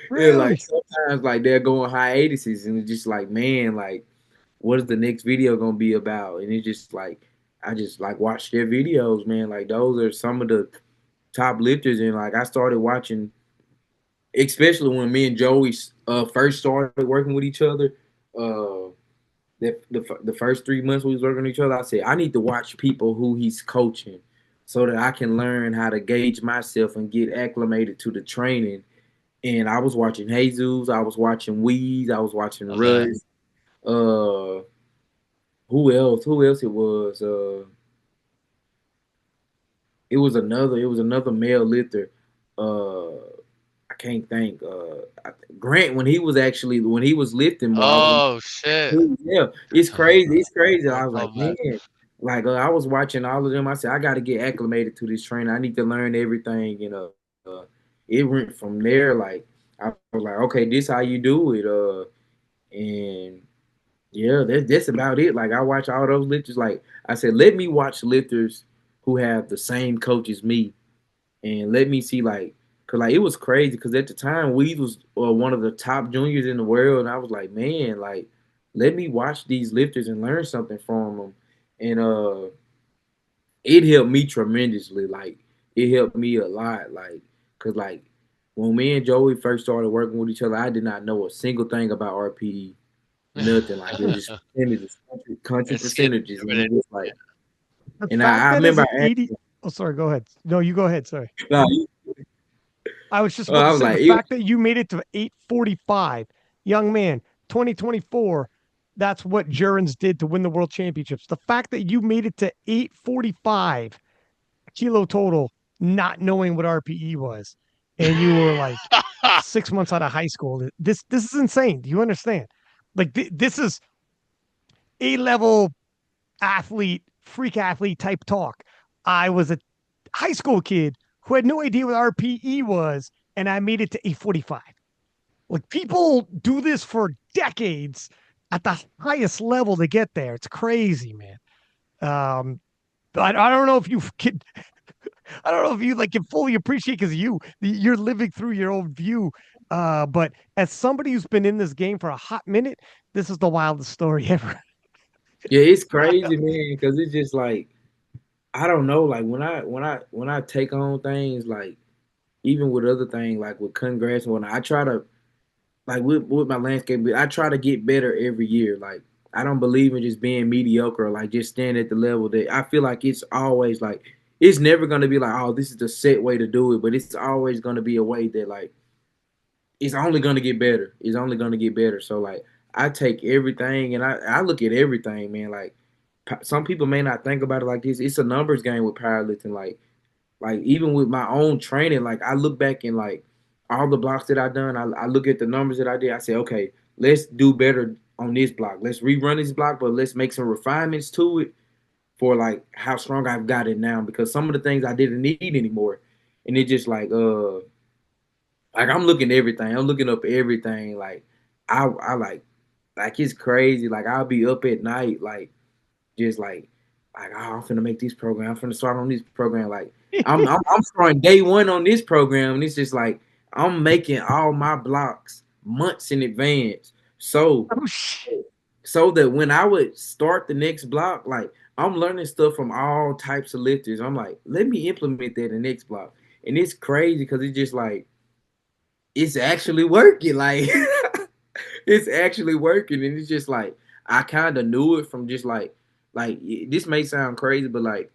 Really? sometimes like they're going hiatuses, and it's just like, man, like what is the next video gonna be about? And it's just like I just like watch their videos, man. Like those are some of the top lifters, and like I started watching, especially when me and Joey first started working with each other. Uh, the first 3 months we was working with each other, I said I need to watch people who he's coaching, so that I can learn how to gauge myself and get acclimated to the training. And I was watching Jesus, I was watching Weez, I was watching Love that. Russ. Uh, who else? Who else it was? It was another male lifter. Uh, I can't think. Grant, when he was lifting more, I was Oh shit. yeah. It's crazy. It's crazy. I was like, Love man, that. like I was watching all of them. I said, I got to get acclimated to this training. I need to learn everything. It went from there. Like I was like, okay, this how you do it. And yeah, that's about it. Like I watch all those lifters. Like I said, let me watch lifters who have the same coach as me, and let me see cause like it was crazy. Cause at the time Weed was one of the top juniors in the world, and I was like, man, like let me watch these lifters and learn something from them, and it helped me tremendously. Like it helped me a lot. Like cause like when me and Joey first started working with each other, I did not know a single thing about RPE. Nothing like it was just percentages, country It's getting percentages, and everybody. it was like, The and fact I that as remember an I 80, oh, sorry, go ahead. No, you go ahead. Sorry. asked, I was just about I to was say the like, fact that you made it to 845, young man, 2024, that's what Jurens did to win the world championships. The fact that you made it to 845 kilo total, not knowing what RPE was, and you were like 6 months out of high school. This is insane. Do you understand? Like this is A level athlete, freak athlete type talk. I was a high school kid who had no idea what RPE was, and I made it to 845. Like people do this for decades at the highest level to get there. It's crazy, man. I don't know if you can. I don't know if you like can fully appreciate because you're living through your own view. But as somebody who's been in this game for a hot minute, this is the wildest story ever. yeah, it's crazy, man, because it's just like I don't know, like when I take on things, like even with other things, like with cutting grass and whatnot, I try to like with my landscape, I try to get better every year. Like I don't believe in just being mediocre, or like just staying at the level that I feel like it's always like it's never gonna be like, oh, this is the set way to do it, but it's always gonna be a way that like it's only gonna get better. It's only gonna get better. So like I take everything and I look at everything, man. Like some people may not think about it like this. It's a numbers game with powerlifting. Like even with my own training, like I look back and like all the blocks that I done, I look at the numbers that I did. I say, okay, let's do better on this block. Let's rerun this block, but let's make some refinements to it for like how strong I've got it now. Because some of the things I didn't need anymore, and it just like I'm looking at everything. I'm looking up everything. Like I like it's crazy. Like I'll be up at night, like just like oh, I'm finna make this program. I'm finna start on this program. Like I'm starting day one on this program, and it's just like I'm making all my blocks months in advance. So Oh shit. so that when I would start the next block, like I'm learning stuff from all types of lifters. I'm like, let me implement that in the next block. And it's crazy because it's just like it's actually working. Like it's actually working, and it's just like I kind of knew it from just like this may sound crazy, but like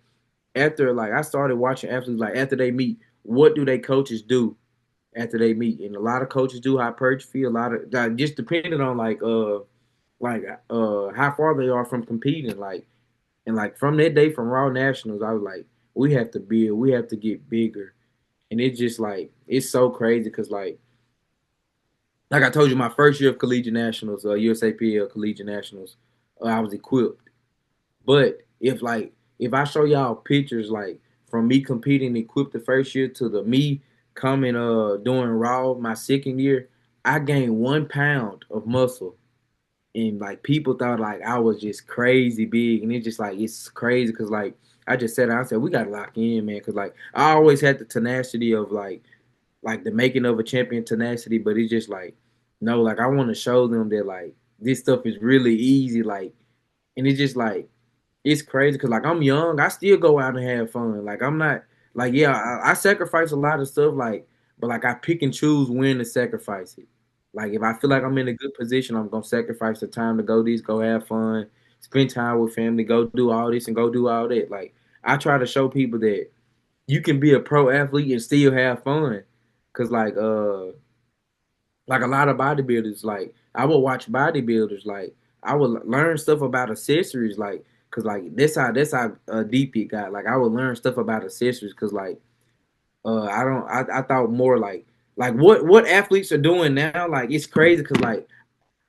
after like I started watching athletes like after they meet, what do they coaches do after they meet? And a lot of coaches do hypertrophy, a lot of like, just depending on how far they are from competing. Like and like from that day from Raw Nationals, I was like, we have to build, we have to get bigger, and it's just like it's so crazy because like I told you, my first year of collegiate nationals, USAPL collegiate nationals, I was equipped. But if I show y'all pictures like from me competing equipped the first year to the me coming doing raw my second year, I gained 1 pound of muscle. And like people thought like I was just crazy big, and it's just like it's crazy because like I just said I said we gotta lock in, man, because like I always had the tenacity of like the making of a champion tenacity, but it's just like no, like I want to show them that like this stuff is really easy, like, and it's just like it's crazy because like I'm young, I still go out and have fun. Like I'm not like yeah, I sacrifice a lot of stuff, like but like I pick and choose when to sacrifice it. Like if I feel like I'm in a good position, I'm gonna sacrifice the time to go this, go have fun, spend time with family, go do all this and go do all that. Like I try to show people that you can be a pro athlete and still have fun. Cause like a lot of bodybuilders, like I would watch bodybuilders, like I would learn stuff about accessories, like cause like that's how deep it got. Like I would learn stuff about accessories, cause like I thought more like what athletes are doing now, like it's crazy, cause like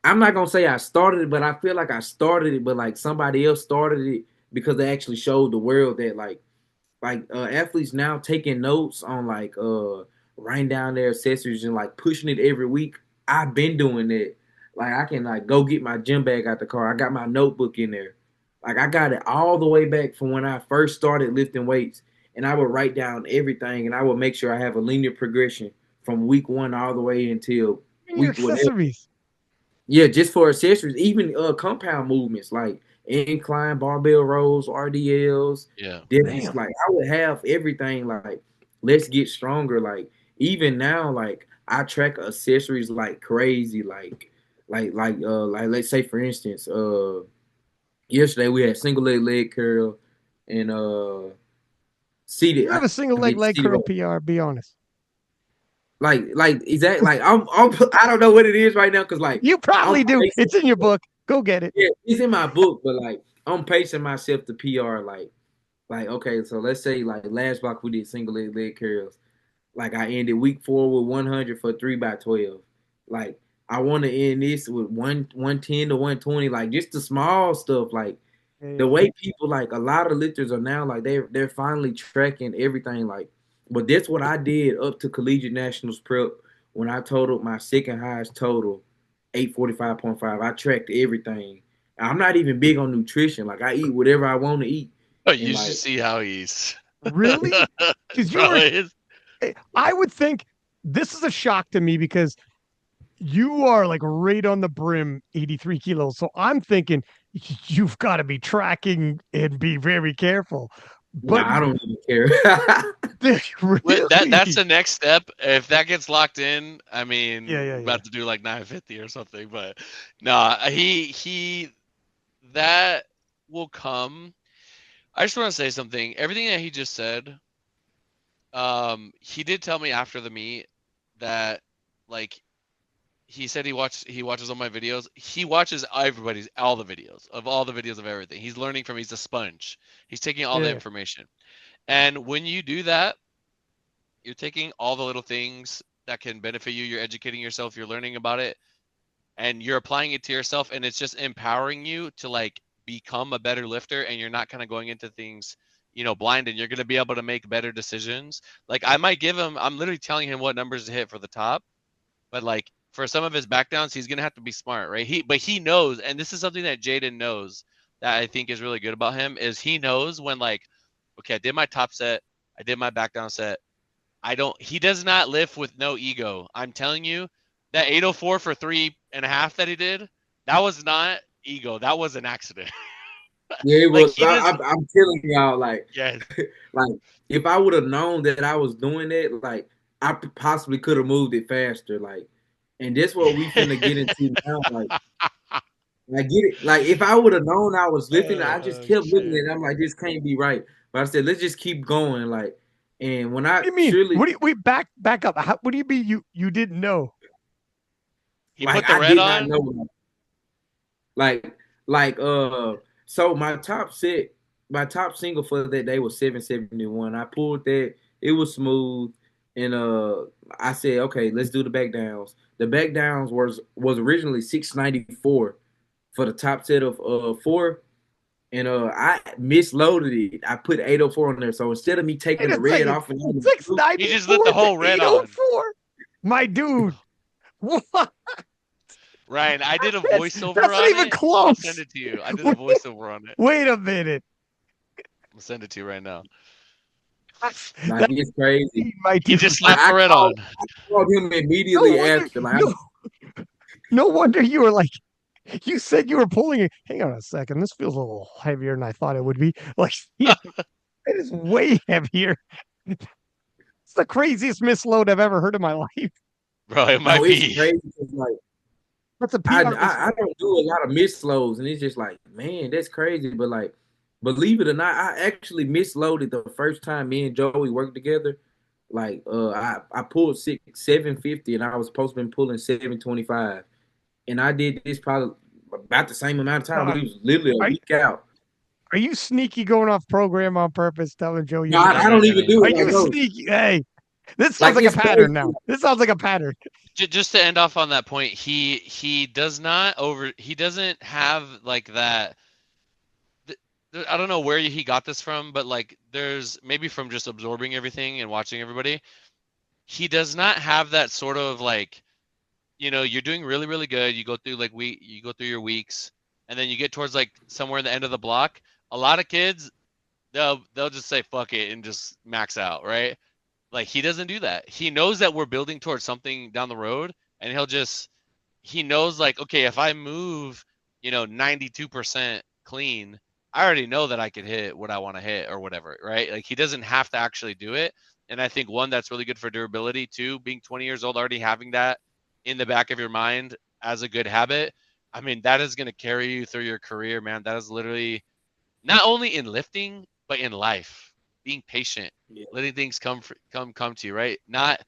I'm not gonna say I started it, but I feel like I started it, but like somebody else started it because they actually showed the world that like athletes now taking notes on like writing down their accessories and like pushing it every week. I've been doing that. Like I can like go get my gym bag out the car. I got my notebook in there. Like I got it all the way back from when I first started lifting weights, and I would write down everything, and I would make sure I have a linear progression from week one all the way until And your week whatever. accessories. Yeah, just for accessories, even compound movements like incline barbell rows, RDLs, Yeah. deadlifts. Damn. Like I would have everything. Like let's get stronger. Like even now, like I track accessories like crazy. Like let's say for instance, yesterday we had single leg curl and seated. You have a single I leg did leg seated curl row. PR, be honest. Like exactly. Like I'm I don't know what it is right now because like You I'm probably do. pacing. It's in your book. Go get it. Yeah, it's in my book, but like I'm pacing myself to PR. Like okay, so let's say like last block we did single leg curls. Like I ended week 4 with 100 for 3x12. Like I want to end this with 110 to 120. Like just the small stuff. Like the Yeah. way people like a lot of lifters are now like they're finally tracking everything. Like, but that's what I did up to collegiate nationals prep when I totaled my second highest total 845.5. I tracked everything. I'm not even big on nutrition. Like I eat whatever I want to eat. Oh, And you should like, see how he's Really? Because you bro. were, I would think this is a shock to me because you are like right on the brim, 83 kilos. So I'm thinking you've got to be tracking and be very careful. But nah, I don't even care. That's really, the next step. If that gets locked in, I mean, yeah, we're yeah, yeah. about to do like 950 or something. But no, he that will come. I just want to say something. Everything that he just said, he did tell me after the meet that like he said he watches all my videos. He watches everybody's all the videos of everything. He's learning from he's a sponge. He's taking all the Yeah. information. And when you do that, you're taking all the little things that can benefit you, you're educating yourself, you're learning about it, and you're applying it to yourself, and it's just empowering you to like become a better lifter, and you're not kind of going into things blind, and you're going to be able to make better decisions. Like I might give him, I'm literally telling him what numbers to hit for the top, but like for some of his back downs, he's going to have to be smart, right? He knows, and this is something that Jaden knows that I think is really good about him, is he knows when like, okay, I did my top set, I did my back down set, he does not lift with no ego. I'm telling you, that 804 for 3.5 that he did, that was not ego. That was an accident. Yeah, it Like was. he does, I'm telling y'all, yes. like if I would have known that I was doing that, like I possibly could have moved it faster. Like, and that's what we finna get into now. Like get it. Like if I would have known I was lifting, I just Oh kept looking shit. at it. I'm like, this can't be right. But I said, let's just keep going. Like, and when What I do you mean? surely, What do you wait back up? What do you mean you didn't know? He like, put the I red did not on. know. Like, like, so my top single for that day was 771. I pulled that, it was smooth, and I said, okay, let's do the back downs. The back downs was originally 694 for the top set of four, and I misloaded it. I put 804 on there, so instead of me Wait taking the a red second. off and on the He just lit 694 the to whole red on. 804. My dude. What? Ryan, I did a That's voiceover not on even it. I'll send close. it to you. I did a Wait, voiceover on it. wait a minute. I'll send it to you right now. like That's it's crazy. my He dude. just Like slapped the red on. I called him No immediately wonder. after. Like No, no wonder you were like You said you were pulling it. Hang on a second. This feels a little heavier than I thought it would be. Like, yeah, it is way heavier. It's the craziest misload I've ever heard in my life. Bro, it No, might it's be. crazy. 'Cause, like That's a I, PR I I misload. don't do a lot of misloads, and it's just like, man, that's crazy. But like, believe it or not, I actually misloaded the first time me and Joey worked together. Like, I pulled 750, and I was supposed to be pulling 725, and I did this probably about the same amount of time, but Uh, it was literally a are, week out. are you sneaky going off program on purpose, telling Joe you No, missed? I don't even do Are it. Like, you no, sneaky? Hey, this sounds like like a it's crazy. pattern now. This sounds like a pattern. Just to end off on that point, he doesn't have like that. I don't know where he got this from, but like there's maybe from just absorbing everything and watching everybody. He does not have that sort of like, you're doing really, really good. You go through you go through your weeks, and then you get towards like somewhere in the end of the block. A lot of kids, they'll just say fuck it and just max out, right? Like he doesn't do that. He knows that we're building towards something down the road, and he knows like, okay, if I move, 92% clean, I already know that I could hit what I want to hit or whatever, right? Like he doesn't have to actually do it. And I think one, that's really good for durability. Two, being 20 years old, already having that in the back of your mind as a good habit. I mean, that is going to carry you through your career, man. That is literally not only in lifting, but in life. Being patient, Yeah, letting things come to you, right? Not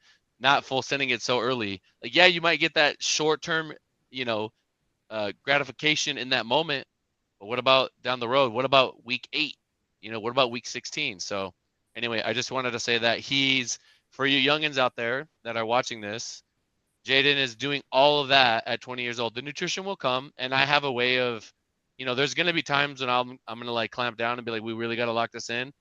full sending it so early. Like, yeah, you might get that short term, you know, gratification in that moment, but what about down the road? What about week 8? What about week 16? So anyway, I just wanted to say that for you youngins out there that are watching this, Jaden is doing all of that at 20 years old. The nutrition will come, and I have a way of, there's going to be times when I'm going to like clamp down and be like, we really got to lock this in.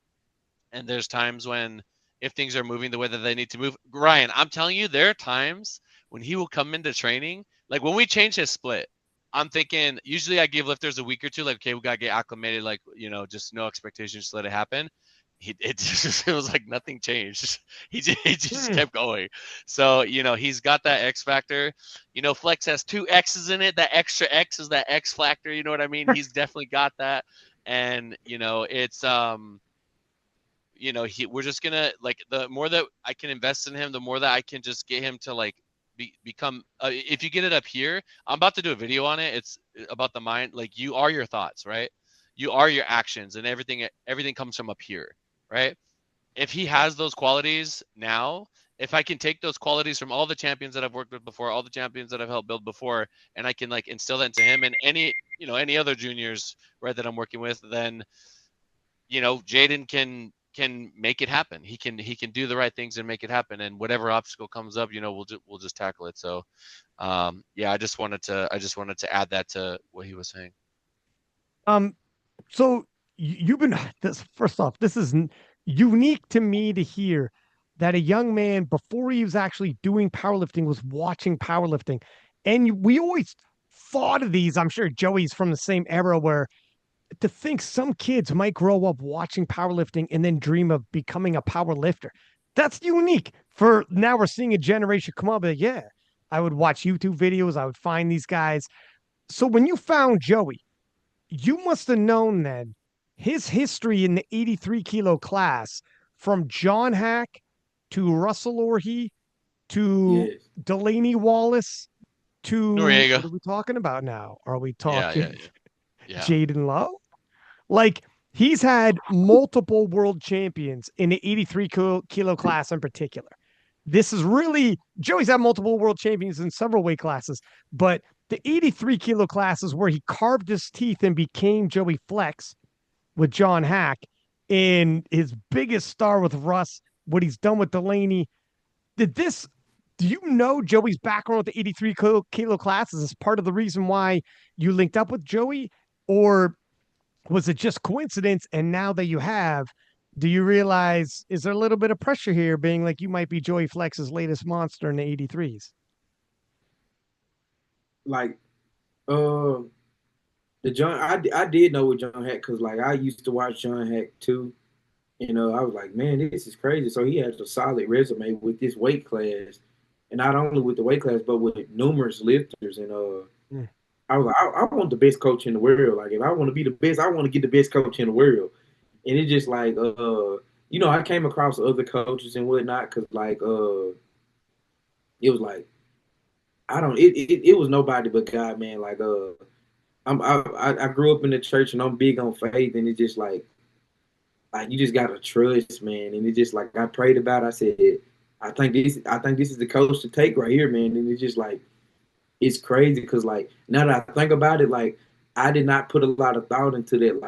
And there's times when, if things are moving the way that they need to move, Ryan, I'm telling you, there are times when he will come into training. Like when we change his split, I'm thinking usually I give lifters a week or two, like, okay, we got to get acclimated, like, just no expectations, just let it happen. It was like nothing changed. He just Hmm. kept going. So, he's got that X factor. Flex has 2 X's in it. That extra X is that X factor. You know what I mean? He's definitely got that. And, it's, we're just gonna, like, the more that I can invest in him, the more that I can just get him to like become. If you get it up here, I'm about to do a video on it. It's about the mind. Like, you are your thoughts, right? You are your actions, and everything comes from up here, right? If he has those qualities now, if I can take those qualities from all the champions that I've worked with before, all the champions that I've helped build before, and I can like instill that into him and any other juniors, right, that I'm working with, then Jaden can make it happen. He can do the right things and make it happen. And whatever obstacle comes up, we'll just tackle it. So, yeah, I just wanted to add that to what he was saying. Um, so you've been this first off, this is unique to me to hear that a young man before he was actually doing powerlifting was watching powerlifting. And we always thought of these. I'm sure Joey's from the same era where to think some kids might grow up watching powerlifting and then dream of becoming a power lifter. That's unique. For now, we're seeing a generation come up. Like, yeah, I would watch YouTube videos. I would find these guys. So when you found Joey, you must have known then his history in the 83 kilo class from John Hack to Russell Orhe to yes. Delaney Wallace to what Noriega. are we talking about now? Are we Yeah, yeah, talking yeah, yeah. Jaden Lowe? Like he's had multiple world champions in the 83 kilo class in particular. This is really Joey's had multiple world champions in several weight classes, but the 83 kilo class is where he carved his teeth and became Joey Flexx with John Hack. In his biggest star with Russ, what he's done with Delaney. Did this do you know Joey's background with the 83 kilo class? Is this part of the reason why you linked up with Joey? Or was it just coincidence? And now that you have, do you realize, is there a little bit of pressure here being like you might be Joey Flex's latest monster in the 83s? Like, uh, the John, I did know with John Hack because like I used to watch John Hack too. I was like, man, this is crazy. So he has a solid resume with this weight class, and not only with the weight class, but with numerous lifters. And Mm. I was like, I want the best coach in the world. Like if I want to be the best, I want to get the best coach in the world. And it's just like I came across other coaches and whatnot because like it was like I don't it was nobody but God, man. Like I grew up in the church and I'm big on faith, and it's just like you just gotta trust, man. And it's just like I prayed about it. I said, I think this is the coach to take right here, man. And it's just like it's crazy because like now that I think about it, like I did not put a lot of thought into that,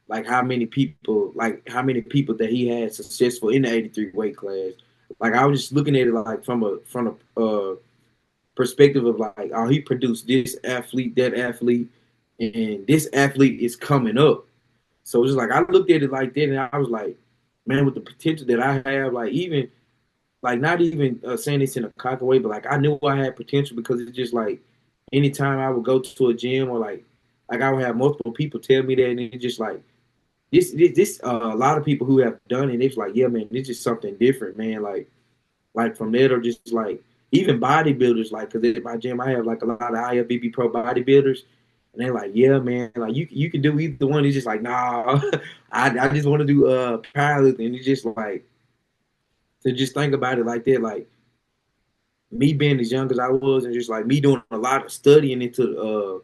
like how many people that he had successful in the 83 weight class. Like I was just looking at it like from a perspective of like, oh, he produced this athlete, that athlete, and this athlete is coming up. So it's just like I looked at it like that, and I was like, man, with the potential that I have, like even like not even saying this in a cocky way, but like I knew I had potential because it's just like anytime I would go to a gym or like I would have multiple people tell me that, and it's just like this a lot of people who have done it. It's like, yeah, man, this is something different, man. Like from there, or just like even bodybuilders, like because at my gym I have like a lot of IFBB pro bodybuilders, and they're like, yeah, man, like you can do either one. It's just like, nah, I just want to do powerlifting. And it's just like to just think about it like that, like me being as young as I was, and just like me doing a lot of studying into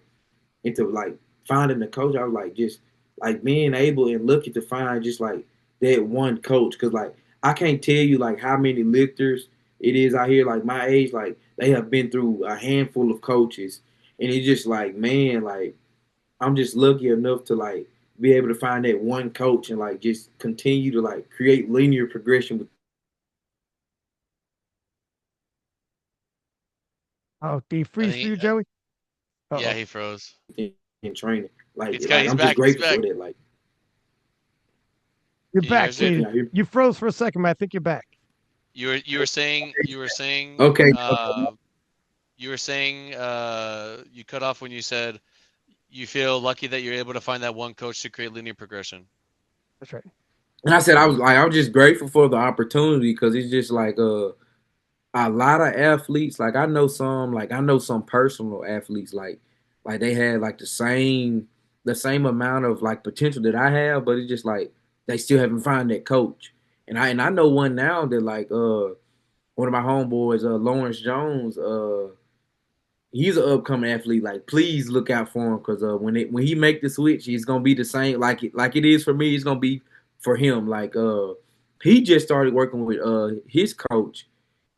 like finding the coach. I was like just like being able and lucky to find just like that one coach, because like I can't tell you like how many lifters it is out here like my age, like they have been through a handful of coaches, and it's just like, man, like I'm just lucky enough to like be able to find that one coach and like just continue to like create linear progression with Oh, do you I freeze for think you, Joey? yeah, Uh-oh. he froze. in training. It's Like he's I'm just back. He's grateful back. for that. Like You're Can you hear back, us, can Jaden? Jaden. y'all hear me? You froze for a second, but I think you're back. Okay. You were saying you cut off when you said you feel lucky that you're able to find that one coach to create linear progression. That's right. And I said I was just grateful for the opportunity because it's just like a lot of athletes. Like I know some personal athletes like they had like the same amount of like potential that I have, but it's just like they still haven't found that coach. And I know one now that like one of my homeboys, Lawrence Jones, he's an upcoming athlete. Like, please look out for him because when he make the switch, he's gonna be the same like it is for me. It's gonna be for him. Like he just started working with his coach,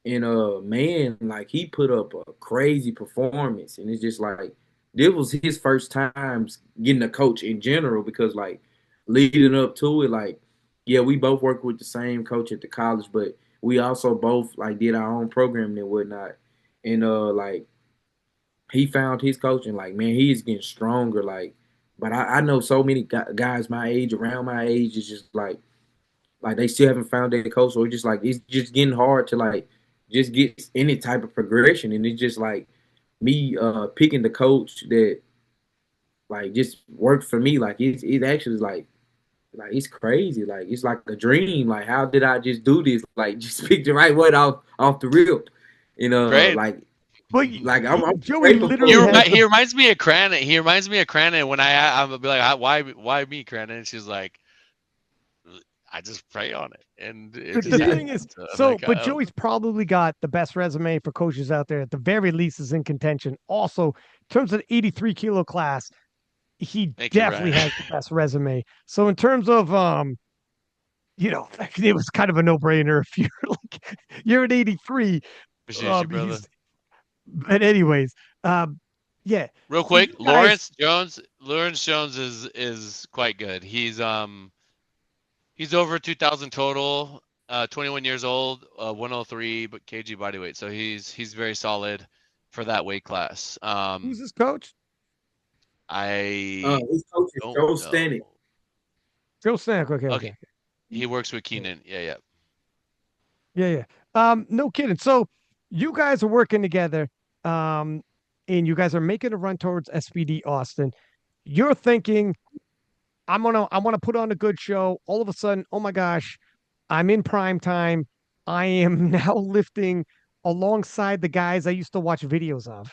and man, like he put up a crazy performance, and it's just like this was his first times getting a coach in general because like leading up to it, like yeah, we both worked with the same coach at the college, but we also both like did our own programming and whatnot, and like he found his coach and like man he's getting stronger like but I know so many guys my age around my age is just like they still haven't found their coach or just like it's just getting hard to like just get any type of progression and it's just like me picking the coach that like just worked for me like it actually is like it's crazy like it's like a dream like how did I just do this like just pick the right one off the rip and Great. Well, like I'm Joey grateful literally You for has like the he reminds me of Cranon. He reminds me of Cranon when I'm gonna be like, why me, Cranon? And she's like, I just pray on it, and it just the thing is, happens. So I'm so like, but oh, Joey's probably got the best resume for coaches out there. At the very least, is in contention. Also, in terms of the 83 kilo class, he thank you, definitely Ryan. has the best resume. So in terms of it was kind of a no brainer if you're like you're at 83. Appreciate you, brother. He's but anyways, um, yeah. Real So you quick, guys, Lawrence Jones is quite good. He's over 2,000 total, 21 years old, 103 but kg body weight. So he's very solid for that weight class. who's his coach? I his coach is don't Joe know. Stanek. Joe Stanek. Okay, okay, Okay, okay. he works with Keenan. Yeah, yeah. Yeah, yeah. No kidding. So you guys are working together, um, and you guys are making a run towards SBD Austin. You're thinking, I want to put on a good show. All of a sudden, oh my gosh, I'm in prime time. I am now lifting alongside the guys I used to watch videos of.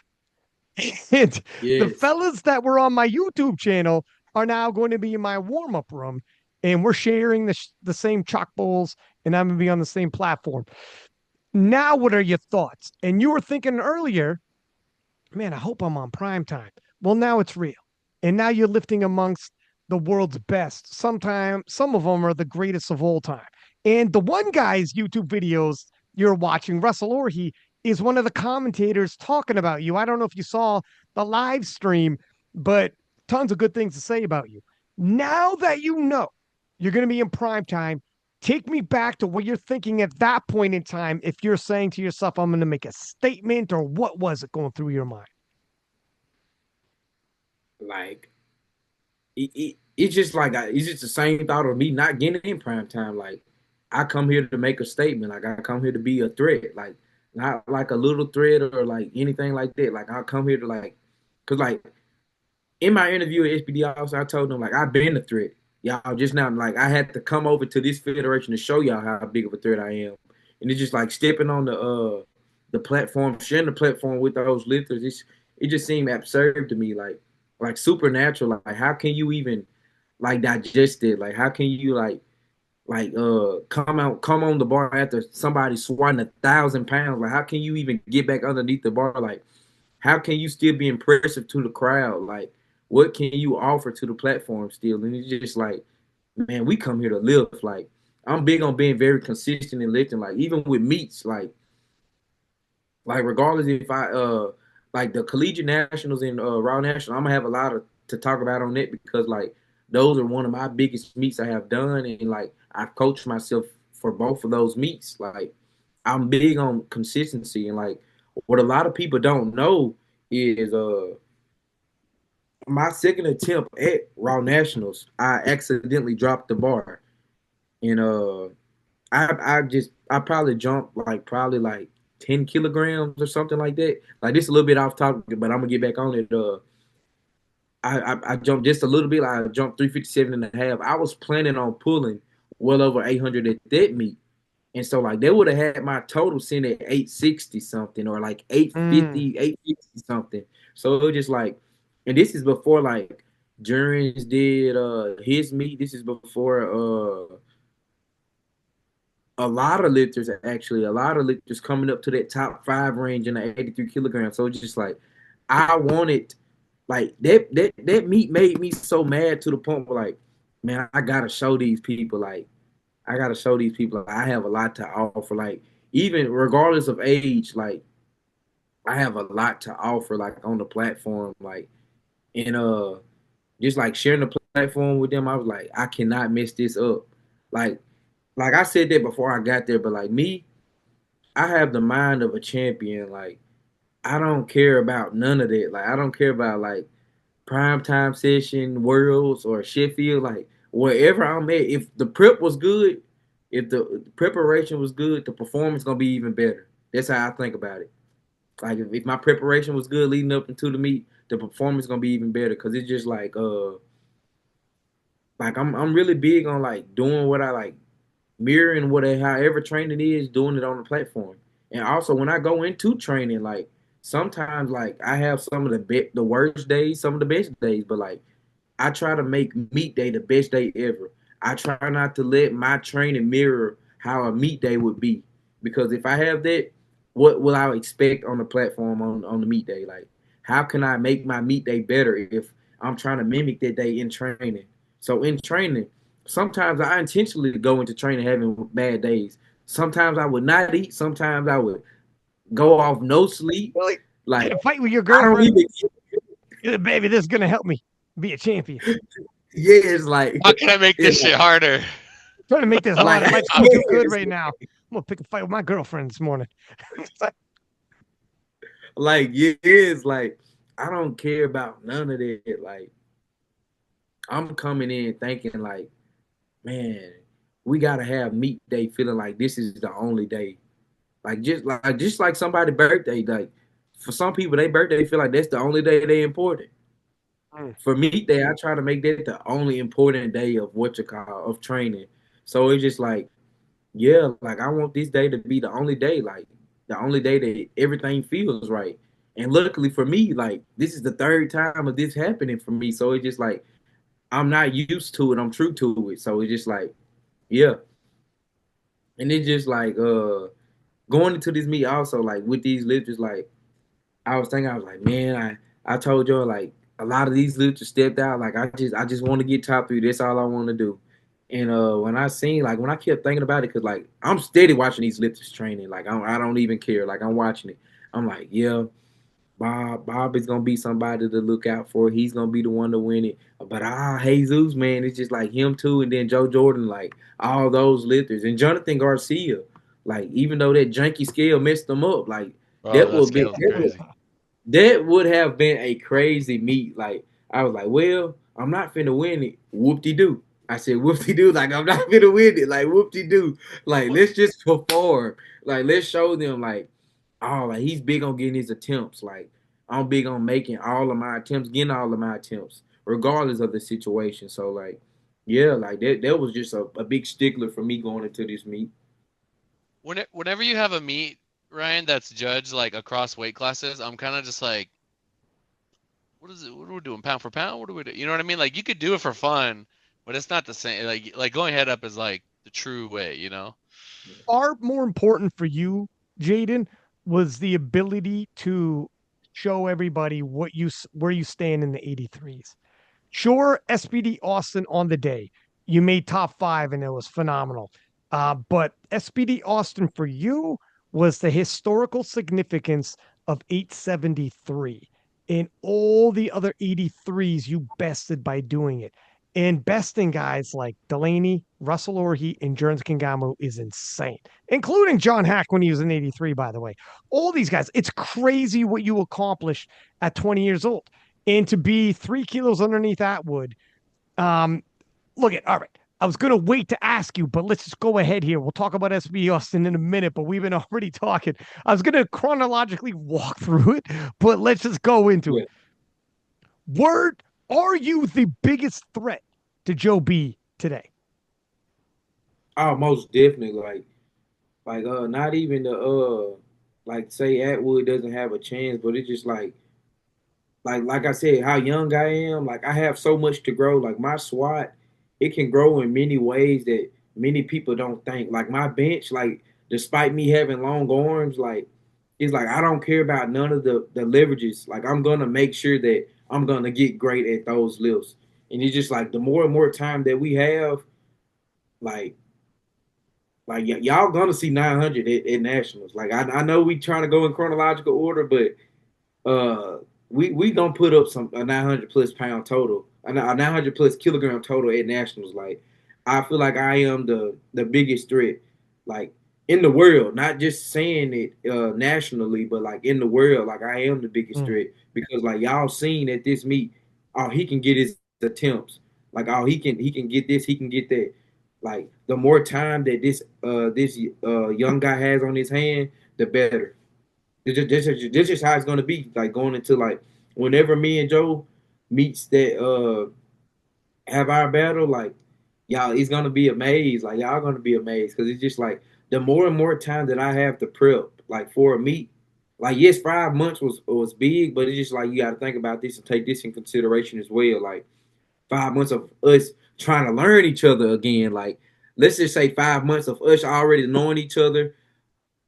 And the Yes. fellas that were on my YouTube channel are now going to be in my warm up room, and we're sharing the same chalk bowls, and I'm going to be on the same platform. Now, what are your thoughts? And you were thinking earlier, man, I hope I'm on prime time. Well, now it's real. And now you're lifting amongst the world's best. Sometimes some of them are the greatest of all time. And the one guy's YouTube videos you're watching, Russell Orhe, is one of the commentators talking about you. I don't know if you saw the live stream, but tons of good things to say about you. Now that you know you're going to be in prime time, take me back to what you're thinking at that point in time. If you're saying to yourself, I'm going to make a statement, or what was it going through your mind? Like it's just like it's just the same thought of me not getting in prime time. Like I come here to make a statement. Like I come here to be a threat. Like not like a little threat or like anything like that. Like I come here to like, cause like in my interview at SBD Austin, I told them like I've been a threat. Y'all just now like I had to come over to this federation to show y'all how big of a threat I am. And it's just like stepping on the platform, sharing the platform with those lifters. It just seemed absurd to me, like supernatural. Like how can you even like digest it? Like how can you come on the bar after somebody swatting 1,000 pounds? Like how can you even get back underneath the bar? Like how can you still be impressive to the crowd? Like, what can you offer to the platform still? And it's just like, man, we come here to lift. Like, I'm big on being very consistent in lifting. Like, even with meets, like regardless if I like the collegiate nationals and raw national, I'm gonna have a lot to talk about on it because like those are one of my biggest meets I have done, and like I've coached myself for both of those meets. Like, I'm big on consistency, and like what a lot of people don't know is my second attempt at Raw Nationals, I accidentally dropped the bar. And I probably jumped probably like 10 kilograms or something like that. Like this a little bit off topic, but I'm gonna get back on it. I jumped just a little bit. I jumped 357 and a half. I was planning on pulling well over 800 at that meet. And so like they would have had my total sent at 860 something or like Mm. 850 something. So it was just like, and this is before like Jurgens did his meet. This is before a lot of lifters coming up to that top 5 range in the 83 kilograms. So it's just like I wanted like that meet made me so mad to the point where like, man, I gotta show these people I have a lot to offer. Like even regardless of age, like I have a lot to offer. Like on the platform, like and just like sharing the platform with them, I was like, I cannot mess this up. Like like I said that before I got there, but like me, I have the mind of a champion. Like I don't care about none of that. Like I don't care about like primetime session, worlds, or Sheffield. Like wherever I'm at, if the prep was good, if the preparation was good, the performance gonna be even better. That's how I think about it. Like if my preparation was good leading up into the meet, the performance gonna be even better. Cause it's just like I'm really big on like doing what I like, mirroring however training is, doing it on the platform. And also when I go into training, like sometimes like I have some of the worst days, some of the best days, but like I try to make meet day the best day ever. I try not to let my training mirror how a meet day would be. Because if I have that, what will I expect on the platform on the meet day? Like, how can I make my meet day better if I'm trying to mimic that day in training? So in training, sometimes I intentionally go into training having bad days. Sometimes I would not eat. Sometimes I would go off no sleep. Really? Like In a fight with your I don't girlfriend? even. Baby, this is going to help me be a champion. Yeah, it's like How can I make it's this shit harder? Trying to make this like harder. Life's going too good yes, right now. I'm going to pick a fight with my girlfriend this morning. like yes, like I don't care about none of that. Like I'm coming in thinking like, man, we gotta have meet day feeling like this is the only day. Like somebody's birthday. Like for some people, their birthday feel like that's the only day they important. Mm. For meet day, I try to make that the only important day of what you call of training. So it's just like, yeah, like I want this day to be the only day, like the only day that everything feels right. And luckily for me, like this is the third time of this happening for me. So it's just like I'm not used to it. I'm true to it. So it's just like, yeah. And it's just like going into this meet also, like with these lifters, like I was thinking, I was like, man, I told y'all like a lot of these lifters stepped out. Like I just want to get top three. That's all I want to do. And when I kept thinking about it, cause like I'm steady watching these lifters training. Like I don't even care. Like I'm watching it. I'm like, yeah, Bob is gonna be somebody to look out for. He's gonna be the one to win it. But Jesus, man, it's just like him too, and then Joe Jordan, like all those lifters, and Jonathan Garcia, like even though that janky scale messed them up, like Bro, that that would be scale is crazy. that would have been a crazy meet. Like I was like, well, I'm not finna win it. Whoop de doo. I said whoop de doo. Like I'm not finna win it. Like whoop de doo. Like What let's just perform. Like let's show them like, oh, like he's big on getting his attempts. Like I'm big on making all of my attempts, getting all of my attempts, regardless of the situation. So like, yeah, like that was just a big stickler for me going into this meet. whenever you have a meet, Ryan, that's judged like across weight classes, I'm kind of just like, what is it? What are we doing? Pound for pound? What do we do? You know what I mean? Like you could do it for fun, but it's not the same. Like going head up is like the true way, you know? Far more important for you, Jaden, was the ability to show everybody where you stand in the 83s. Sure, SBD Austin on the day, you made top five and it was phenomenal. But SBD Austin for you was the historical significance of 873 and all the other 83s you bested by doing it. And besting guys like Delaney, Russell Orhe, and Jerns Kingamo is insane, including John Hack when he was in 83, by the way. All these guys, it's crazy what you accomplished at 20 years old. And to be 3 kilos underneath Atwood, um, look at all right. I was gonna wait to ask you, but let's just go ahead here. We'll talk about SB Austin in a minute, but we've been already talking. I was gonna chronologically walk through it, but let's just go into Yeah. it. Word, are you the biggest threat to Joe B today? Oh, most definitely. Like not even the like say Atwood doesn't have a chance, but it's just like I said, how young I am, like I have so much to grow. Like my SWAT, it can grow in many ways that many people don't think. Like my bench, like despite me having long arms, like it's like I don't care about none of the leverages. Like I'm gonna make sure that I'm gonna get great at those lifts. And it's just like the more and more time that we have, like y'all gonna see 900 at nationals. Like I know we trying to go in chronological order, but we gonna put up some a 900 plus pound total, a 900 plus kilogram total at nationals. Like I feel like I am the biggest threat, like in the world. Not just saying it nationally, but like in the world. Like I am the biggest Mm. threat because like y'all seen at this meet, oh he can get his attempts. Like oh he can get this, he can get that. Like the more time that this young guy has on his hand, the better. This is how it's gonna be. Like going into like whenever me and Joe meets that have our battle, like y'all, it's gonna be amazed. Like y'all gonna be amazed because it's just like the more and more time that I have to prep, like for a meet. Like yes, 5 months was big, but it's just like you got to think about this and take this in consideration as well. Like 5 months of us trying to learn each other again. Like let's just say 5 months of us already knowing each other,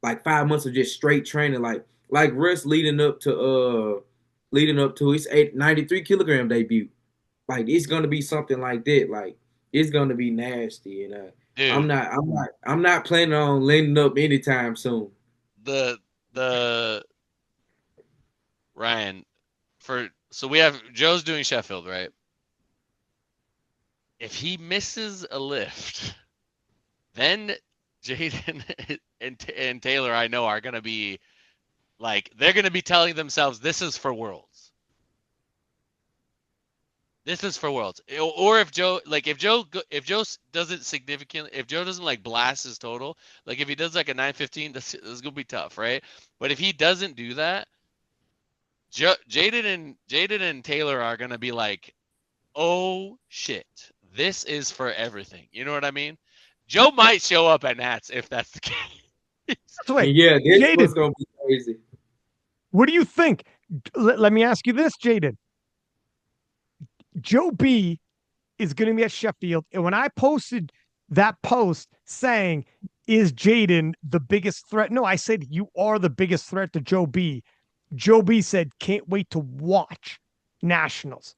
like 5 months of just straight training, like Russ leading up to his 93 kilogram debut. Like it's gonna be something like that. Like it's gonna be nasty, and Dude, I'm not planning on letting up anytime soon. the Ryan for so we have Joe's doing Sheffield, right? If he misses a lift, then Jaden and Taylor, I know, are gonna be like they're gonna be telling themselves this is for Worlds. This is for Worlds. Or if Joe, like if Joe doesn't significantly, if Joe doesn't like blast his total, like if he does like a 915, this is gonna be tough, right? But if he doesn't do that, Jaden and Taylor are gonna be like, oh shit, this is for everything. You know what I mean? Joe might show up at Nats if that's the case. By the way, And yeah, that's Jaden, what's gonna be crazy. what do you think? Let me ask you this, Jaden. Joe B is going to be at Sheffield. And when I posted that post saying, is Jaden the biggest threat? No, I said, you are the biggest threat to Joe B. Joe B said, can't wait to watch Nationals.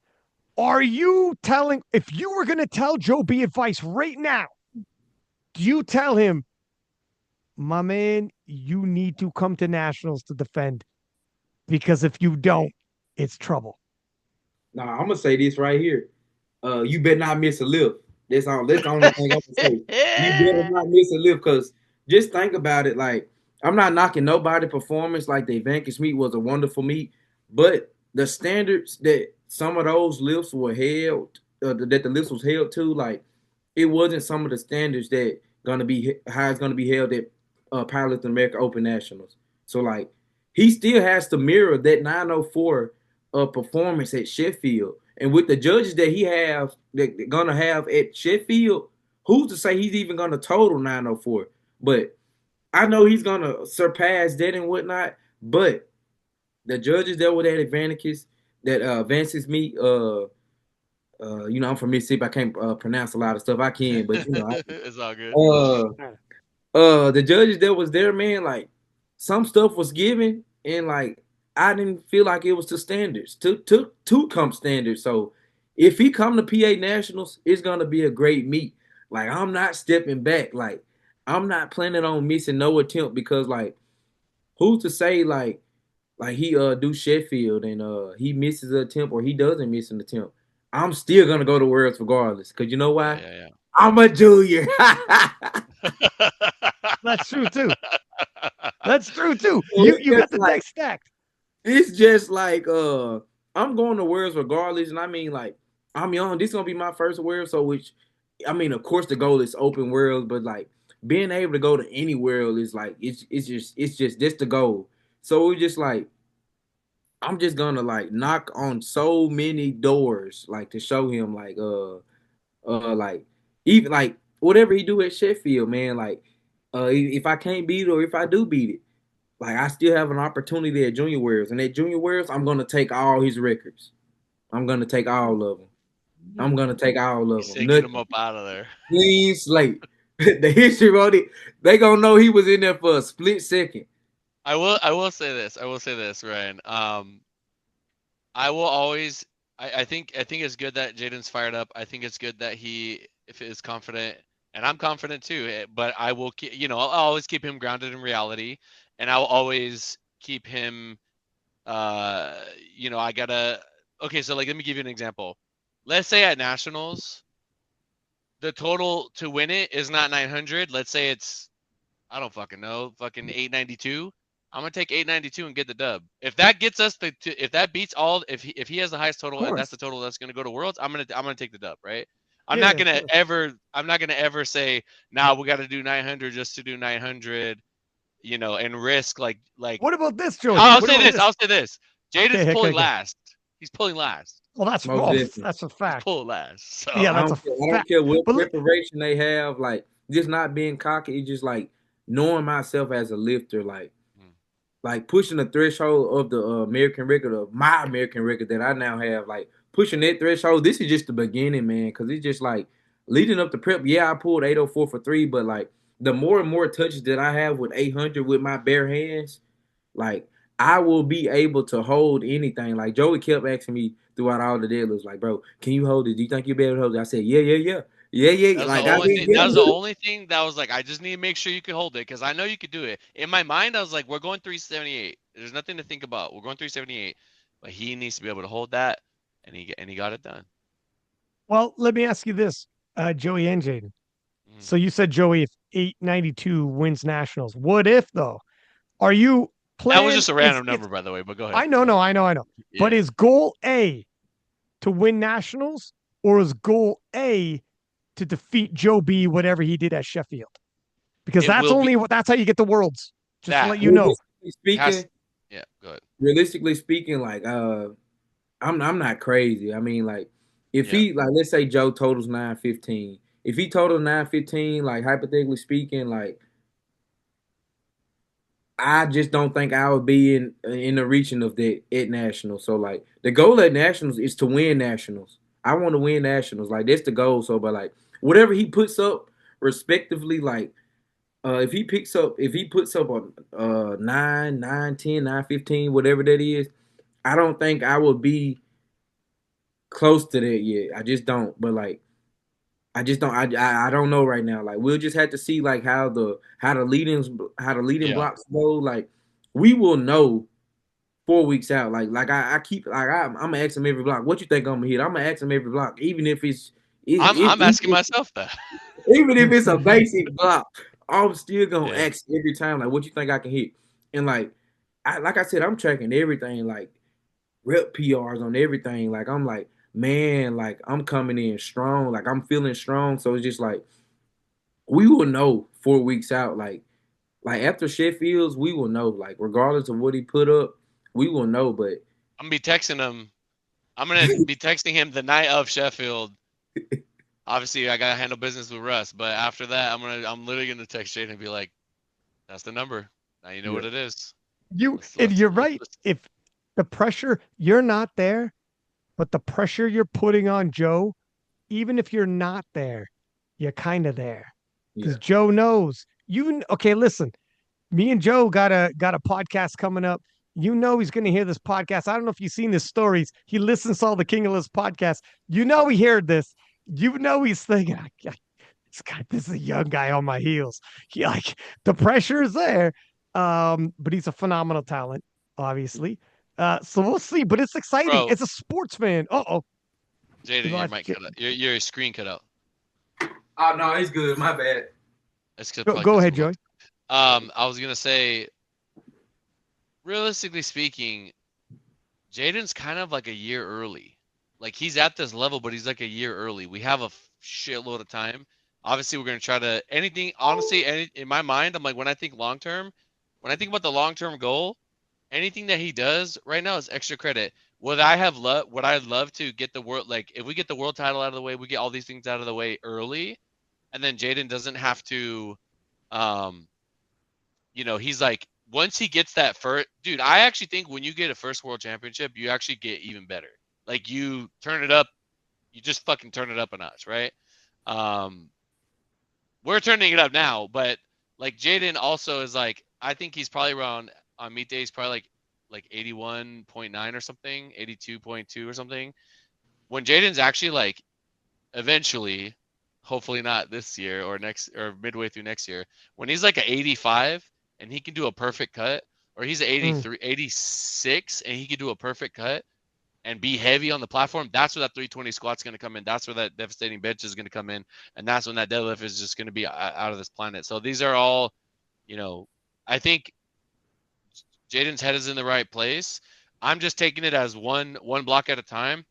Are you telling, if you were going to tell Joe B advice right now, do you tell him, my man, you need to come to Nationals to defend? Because if you don't, it's trouble. Nah, I'm gonna say this right here. You better not miss a lift. That's all. That's the only thing I'm gonna say. You better not miss a lift, because just think about it. Like, I'm not knocking nobody performance. Like, the Vanquish meet was a wonderful meet, but the standards that some of those lifts were held, that the lifts was held to, like, it wasn't some of the standards that gonna be how it's gonna be held at Powerlifting America Open Nationals. So, like, he still has to mirror that 904 performance at Sheffield. And with the judges that he have that they're gonna have at Sheffield, who's to say he's even gonna total 904? But I know he's gonna surpass that and whatnot. But the judges that were at advantages that advances me, I'm from Mississippi. I can't pronounce a lot of stuff. I can, but It's all good. the judges that was there, man, like, some stuff was given, and like, I didn't feel like it was to standards, to come standards. So if he come to PA Nationals, it's gonna be a great meet. Like, I'm not stepping back. Like, I'm not planning on missing no attempt, because like, who's to say like he do Sheffield and he misses an attempt, or he doesn't miss an attempt. I'm still gonna go to Worlds regardless. Cause you know why? Yeah. I'm a junior. That's true too. That's true too. You got the deck stacked. It's just like I'm going to Worlds regardless, and I mean, like, I'm young. This is gonna be my first World, so which, I mean, of course the goal is open world, but like, being able to go to any world is like, it's just this the goal. So it's just like, I'm just gonna like knock on so many doors, like, to show him, like, like, even like whatever he do at Sheffield, man, like, if I can't beat it, or if I do beat it, like, I still have an opportunity at Junior Worlds, and at Junior Worlds, I'm gonna take all his records. I'm gonna take all of them. I'm gonna take all of He's them. taking him Nothing. up out of there. Clean slate. The history wrote it. They gonna know he was in there for a split second. I will say this. Ryan. I will always. I think it's good that Jaden's fired up. I think it's good that he if is confident, and I'm confident too. But I will keep. I'll always keep him grounded in reality, and I'll always keep him. I gotta. Okay, so like, let me give you an example. Let's say at nationals, the total to win it is not 900. Let's say it's, I don't fucking know, fucking 892. I'm gonna take 892 and get the dub. If that gets us if that beats all, if he has the highest total and that's the total that's gonna go to Worlds, I'm gonna take the dub, right? I'm not gonna ever say, nah, we got to do 900 just to do 900, and risk like. What about this, Joey? I'll What say about this. this? I'll say this. Jaden's pulling Okay. last. He's pulling last. Well, that's a He's fact. pulling last. So Yeah, I that's don't care what preparation they have. Like, just not being cocky. It's just like knowing myself as a lifter. Like pushing the threshold of the American record, of my American record that I now have, like, pushing that threshold. This is just the beginning, man, because it's just like leading up to prep. Yeah, I pulled 804 for 3, but like, the more and more touches that I have with 800 with my bare hands, like, I will be able to hold anything. Like, Joey kept asking me throughout all the deadlifts, like, bro, can you hold it? Do you think you'll be able to hold it? I said, yeah. that was the Like, I only mean, thing. yeah. That was the only thing that was like, I just need to make sure you can hold it because I know you could do it. In my mind, I was like, we're going 378. There's nothing to think about. We're going 378, but he needs to be able to hold that, and he got it done. Well, let me ask you this, Joey and Jaden. Mm. So you said Joey, if 892 wins nationals, what if though? Are you That was plan? just a random number, by the way. But go ahead. I know, no, I know. But Yeah. is goal A to win nationals, or is goal A to defeat Joe B, whatever he did at Sheffield? Because It will be that's how you get the worlds. Just to that. let you know. Has, yeah. Go ahead. Realistically speaking, like, I'm not crazy. I mean, like, if Yeah. he, like, let's say Joe totals 915. If he totals 915, like, hypothetically speaking, like, I just don't think I would be in the reaching of that at nationals. So like the goal at nationals is to win nationals. I want to win nationals. Like that's the goal. So but like whatever he puts up respectively, like if he puts up on 9, 9, 10, 9, 15, whatever that is, I don't think I would be close to that yet. I just don't. But like I just don't. I don't know right now. Like we'll just have to see like how the leading Yeah. blocks go. Like we will know 4 weeks out. Like I keep like I'm gonna ask him every block. What you think I'm gonna hit? I'm gonna ask him every block, even if it's I'm asking myself that. even if it's a basic block. I'm still gonna Yeah. ask every time like what you think I can hit. And like I said, I'm tracking everything like rep PRs on everything. Like I'm like man, like I'm coming in strong. Like I'm feeling strong. So it's just like we will know 4 weeks out. Like after Sheffield's, we will know. Like regardless of what he put up, we will know. But I'm gonna be texting him. I'm gonna be texting him the night of Sheffield. Obviously, I gotta handle business with Russ, but after that, I'm literally gonna text Jaden and be like, "That's the number. Now you know yeah, what it is." And you're Let's right. If the pressure, you're not there, but the pressure you're putting on Joe, even if you're not there, you're kind of there. yeah, Because Joe knows you. Okay, listen, me and Joe got a podcast coming up. You know he's going to hear this podcast. I don't know if you've seen his stories. He listens to all the King of List podcasts. You know he heard this. You know he's thinking, this is a young guy on my heels. He like the pressure is there, but he's a phenomenal talent, obviously. So we'll see. But it's exciting. Bro, As a sportsman. Oh, we Jaden, your lost. mic cut out. Your screen cut out. oh no, it's good. My bad. That's probably Go because ahead, you Joey. looked. I was gonna say, realistically speaking, Jaden's kind of like a year early. Like he's at this level, but he's like a year early. We have a shitload of time. Obviously, we're gonna try to anything. Honestly, in my mind, I'm like when I think long term, when I think about the long term goal, anything that he does right now is extra credit. Would I love to get the world like if we get the world title out of the way, we get all these things out of the way early, and then Jaden doesn't have to, um, he's like once he gets that first, dude. I actually think when you get a first world championship, you actually get even better. Like you turn it up, you just fucking turn it up a notch, right? Um, we're turning it up now, but like Jaden also is like I think he's probably around on meet day. He's probably like 81.9 or something, 82.2 or something. When Jaden's actually like eventually, hopefully not this year or next or midway through next year, when he's like an 85 and he can do a perfect cut, or he's an Mm. 83, 86 and he can do a perfect cut and be heavy on the platform, that's where that 320 squat's going to come in. That's where that devastating bench is going to come in. And that's when that deadlift is just going to be out of this planet. So these are all, I think Jaden's head is in the right place. I'm just taking it as one block at a time.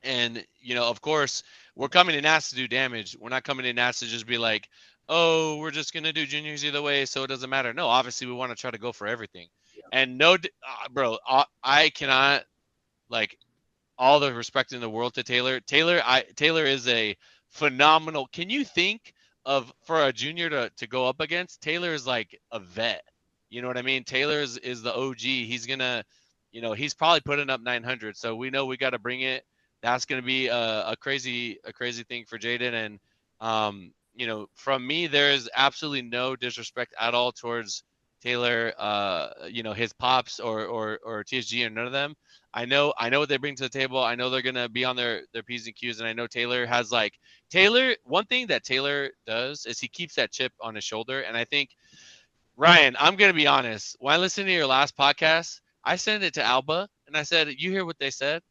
And, of course, we're coming in asked to do damage. We're not coming in asked to just be like, oh, we're just going to do juniors either way, so it doesn't matter. No, obviously, we want to try to go for everything. And no, bro, I cannot, like, all the respect in the world to Taylor. Taylor is a phenomenal. Can you think of for a junior to go up against? Taylor is like a vet. You know what I mean? Taylor is the OG. He's gonna, he's probably putting up 900. So we know we got to bring it. That's gonna be a crazy thing for Jaden. And from me, there is absolutely no disrespect at all towards Taylor. His pops or TSG or none of them. I know what they bring to the table. I know they're gonna be on their P's and Q's, and I know Taylor has Taylor. One thing that Taylor does is he keeps that chip on his shoulder, and I think Ryan, I'm gonna be honest. When I listened to your last podcast, I sent it to Alba, and I said, "You hear what they said?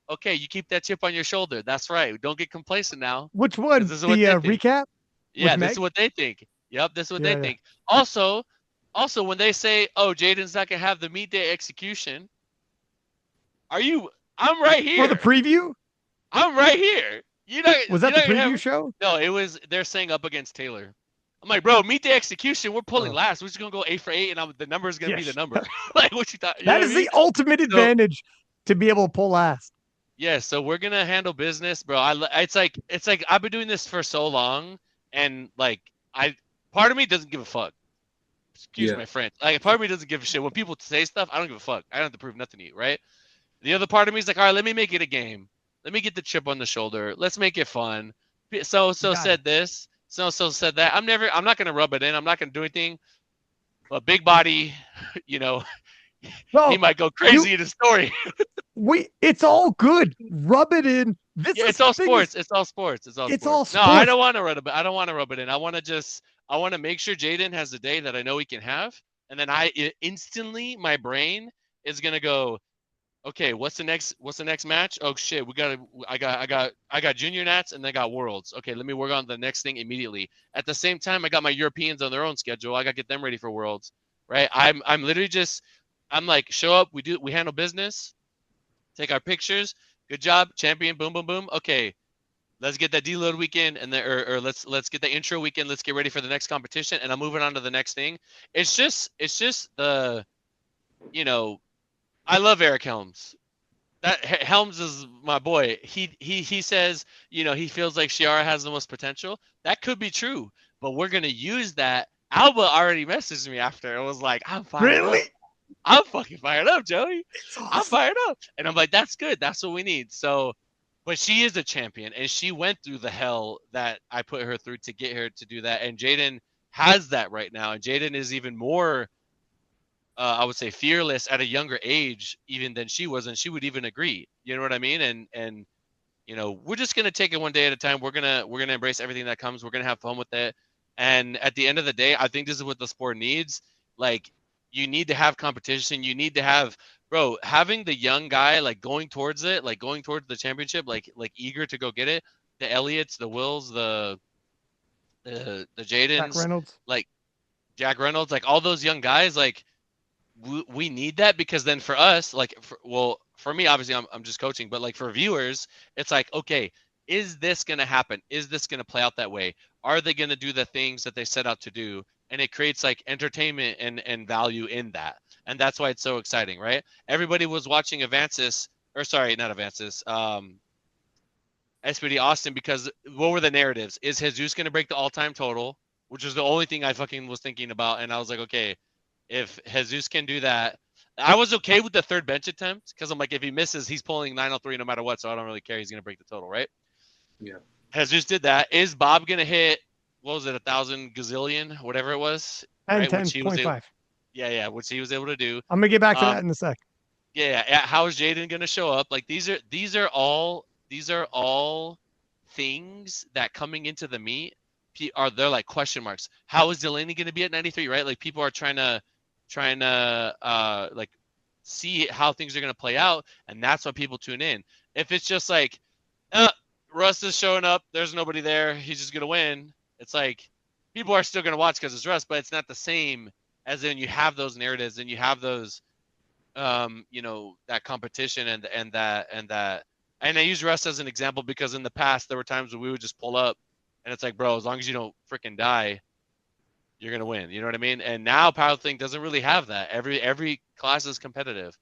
Okay, you keep that chip on your shoulder. That's right. Don't get complacent now, Which because one? this is what The they think. recap with Yeah, this is Meg? what they think. Yep, this is what they Yeah, yeah. think. Also, when they say, "Oh, Jaden's not gonna have the meet day execution," are you? I'm right For the here. preview? I'm right here. Was You're that the not gonna preview have. show? No, it was. They're saying up against Taylor. I'm like, bro, meet the execution. We're pulling Oh, last. We're just gonna go 8 for 8, and the number is gonna be the yes. number. Like what you thought? You know That what I is mean? the ultimate So advantage to be able to pull last. yeah, so we're gonna handle business, bro. It's like I've been doing this for so long, and like I, part of me doesn't give a fuck. Excuse Yeah. my French. Like, part of me doesn't give a shit. When people say stuff, I don't give a fuck. I don't have to prove nothing to you, right? The other part of me is like, all right, let me make it a game. Let me get the chip on the shoulder. Let's make it fun. So Got it. said this. So said that. I'm not gonna rub it in. I'm not gonna do anything. But big body, you know, he No, might go you crazy in his story. it's all good. Rub it in. This Yeah, is it's all thing is sports. It's all sports. It's all it's all sports. No, I sports. don't want to rub it. I don't want to rub it in. I want to make sure Jaden has the day that I know he can have, and then instantly my brain is gonna go, okay, what's the next match? Oh shit, I got junior nats and then I got worlds. Okay, let me work on the next thing immediately. At the same time, I got my Europeans on their own schedule. I got to get them ready for worlds. Right? I'm literally just I'm like, show up, we handle business, take our pictures. Good job, champion, boom, boom, boom. Okay, let's get that deload weekend and then or let's get the intro weekend. Let's get ready for the next competition. And I'm moving on to the next thing. It's just the you know, I love Eric Helms. That Helms is my boy. He says, he feels like Shiara has the most potential. That could be true, but we're gonna use that. Alba already messaged me after. It was like, I'm fired Really? up. I'm fucking fired up, Joey. It's I'm awesome. fired up. And I'm like, that's good. That's what we need. So, but she is a champion and she went through the hell that I put her through to get her to do that. And Jaden has that right now. And Jaden is even more I would say fearless at a younger age even than she was, and she would even agree. You know what I mean? And we're just gonna take it one day at a time. We're gonna embrace everything that comes. We're gonna have fun with it. And at the end of the day, I think this is what the sport needs. Like, you need to have competition. You need to have, bro, having the young guy like going towards it, like going towards the championship, like eager to go get it. The Elliots, the Wills, the Jack Jadens, Reynolds. like Jack Reynolds, like all those young guys, like we need that, because then for us, like, for me, obviously, I'm just coaching, but like for viewers, it's like, okay, is this going to happen? Is this going to play out that way? Are they going to do the things that they set out to do? And it creates like entertainment and value in that. And that's why it's so exciting, right? Everybody was watching Avances, or sorry, not Avances, SBD Austin, because what were the narratives? Is Jesus going to break the all-time total? Which was the only thing I fucking was thinking about. And I was like, okay, if Jesus can do that, I was okay with the third bench attempt, because I'm like, if he misses, he's pulling 903 no matter what, so I don't really care. He's gonna break the total, right? Yeah. Jesus did that. Is Bob gonna hit, what was it, 1,000 gazillion, whatever it was, 10, right? Which he was able, 10.5. yeah, which he was able to do. I'm gonna get back to Um, that in a sec. yeah. How is Jaden gonna show up? Like, these are all things that coming into the meet they're like question marks. How is Delaney gonna be at 93, right? Like, people are trying to like see how things are going to play out, and that's why people tune in. If it's just like, Russ is showing up, there's nobody there, he's just going to win, it's like people are still going to watch because it's Russ, but it's not the same as in you have those narratives and you have those that competition and I use Russ as an example because in the past there were times when we would just pull up and it's like, bro, as long as you don't freaking die, you're gonna win. You know what I mean? And now powerlifting doesn't really have that. Every class is competitive.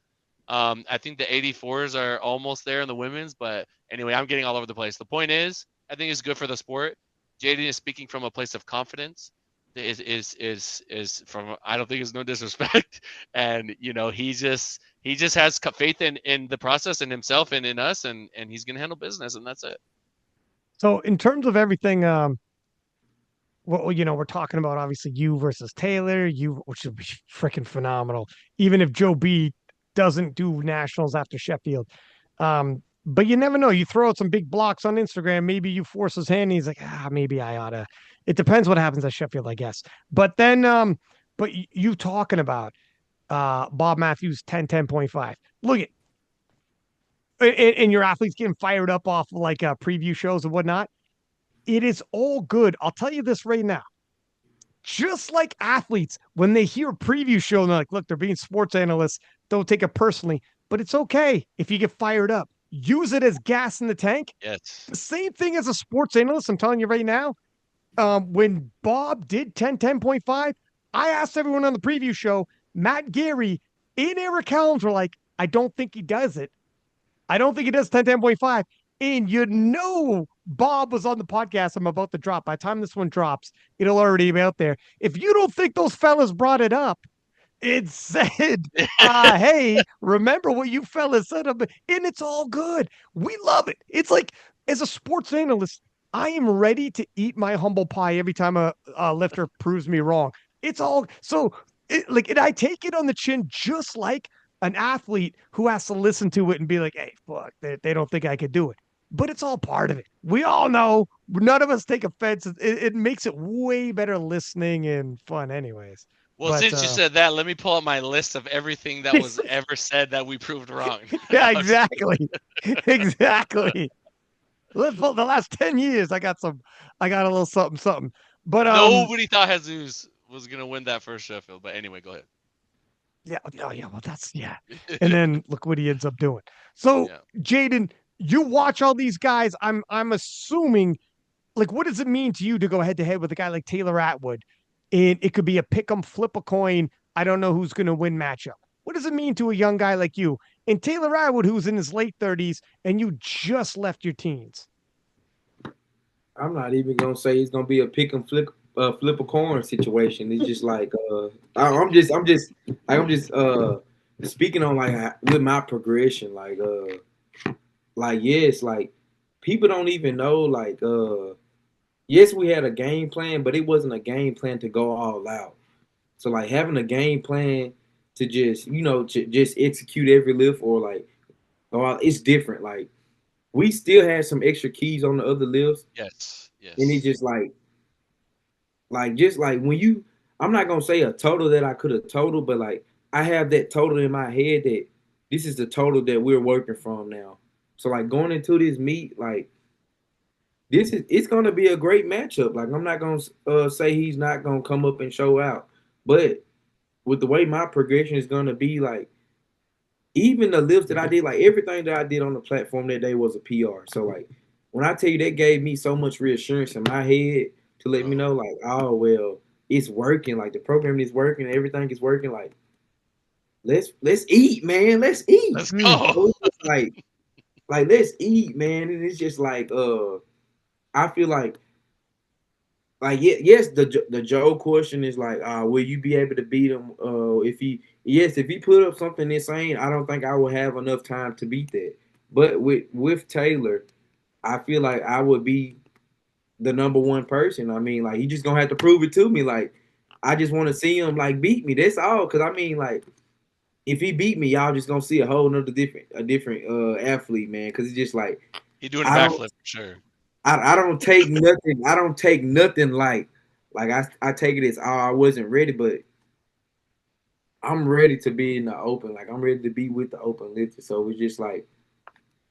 I think the 84s are almost there in the women's, but anyway, I'm getting all over the place. The point is, I think it's good for the sport. Jaden is speaking from a place of confidence. Is from, I don't think it's no disrespect, and he just has faith in the process and himself and in us, and he's gonna handle business, and that's it. So in terms of everything, we're talking about obviously you versus Taylor, which would be freaking phenomenal. Even if Joe B doesn't do nationals after Sheffield, but you never know. You throw out some big blocks on Instagram, maybe you force his hand. And he's like, maybe I oughta. It depends what happens at Sheffield, I guess. But then, but you talking about Bob Matthews 10.5. Look at and your athletes getting fired up off like preview shows and whatnot. It is all good. I'll tell you this right now. Just like athletes, when they hear a preview show, and they're like, look, they're being sports analysts, don't take it personally, but it's okay if you get fired up. Use it as gas in the tank. Yes. The same thing as a sports analyst, I'm telling you right now. When Bob did 10.5, I asked everyone on the preview show, Matt Gary and Eric Helms were like, I don't think he does it. I don't think he does 10.5. And Bob was on the podcast I'm about to drop. By the time this one drops, it'll already be out there. If you don't think those fellas brought it up, it said, hey, remember what you fellas said, and it's all good. We love it. It's like, as a sports analyst, I am ready to eat my humble pie every time a lifter proves me wrong. It's all so and I take it on the chin, just like an athlete who has to listen to it and be like, hey, fuck, they don't think I could do it. But it's all part of it. We all know, none of us take offense. It makes it way better listening and fun, anyways. Well, But since you said that, let me pull up my list of everything that was ever said that we proved wrong. yeah, exactly. Exactly. The last 10 years, I got a little something. But nobody thought Jesus was gonna win that first Sheffield. But anyway, go ahead. Yeah, well, that's And then look what he ends up doing. So, Jaden, you watch all these guys. I'm assuming, like, what does it mean to you to go head to head with a guy like Taylor Atwood? And it could be a pick 'em, flip a coin. I don't know who's going to win matchup. What does it mean to a young guy like you and Taylor Atwood, who's in his late 30s, and you just left your teens? I'm not even gonna say it's gonna be a pick and flip a coin situation. It's just like I'm just speaking on like with my progression, like yes, like people don't even know like yes, we had a game plan, but it wasn't a game plan to go all out. So like having a game plan to just just execute every lift or like go out, it's different. Like we still had some extra keys on the other lifts, Yes. and it's just just like when you, I'm not gonna say a total that I could have totaled, but like I have that total in my head that this is the total that we're working from now. So like going into this meet, like it's gonna be a great matchup. Like I'm not gonna say he's not gonna come up and show out, but with the way my progression is gonna be, like even the lifts that I did, like everything that I did on the platform that day was a PR. So like when I tell you that gave me so much reassurance in my head to let me know like, oh well, it's working. Like the program is working, everything is working. Like let's eat, man. Let's eat. Let's go. So like let's eat, man. And it's just like I feel like yes, the Joe question is like, will you be able to beat him? If he put up something insane, I don't think I will have enough time to beat that. But with Taylor, I feel like I would be the number one person. I mean, like he just gonna have to prove it to me. Like I just want to see him like beat me. That's all. Cause I mean, like if he beat me, y'all just gonna see a whole nother different athlete, man. Cause it's just like He doing a backflip for sure. I don't take nothing. I don't take nothing like I take it as I wasn't ready, but I'm ready to be in the open. Like I'm ready to be with the open lifter. So it's just like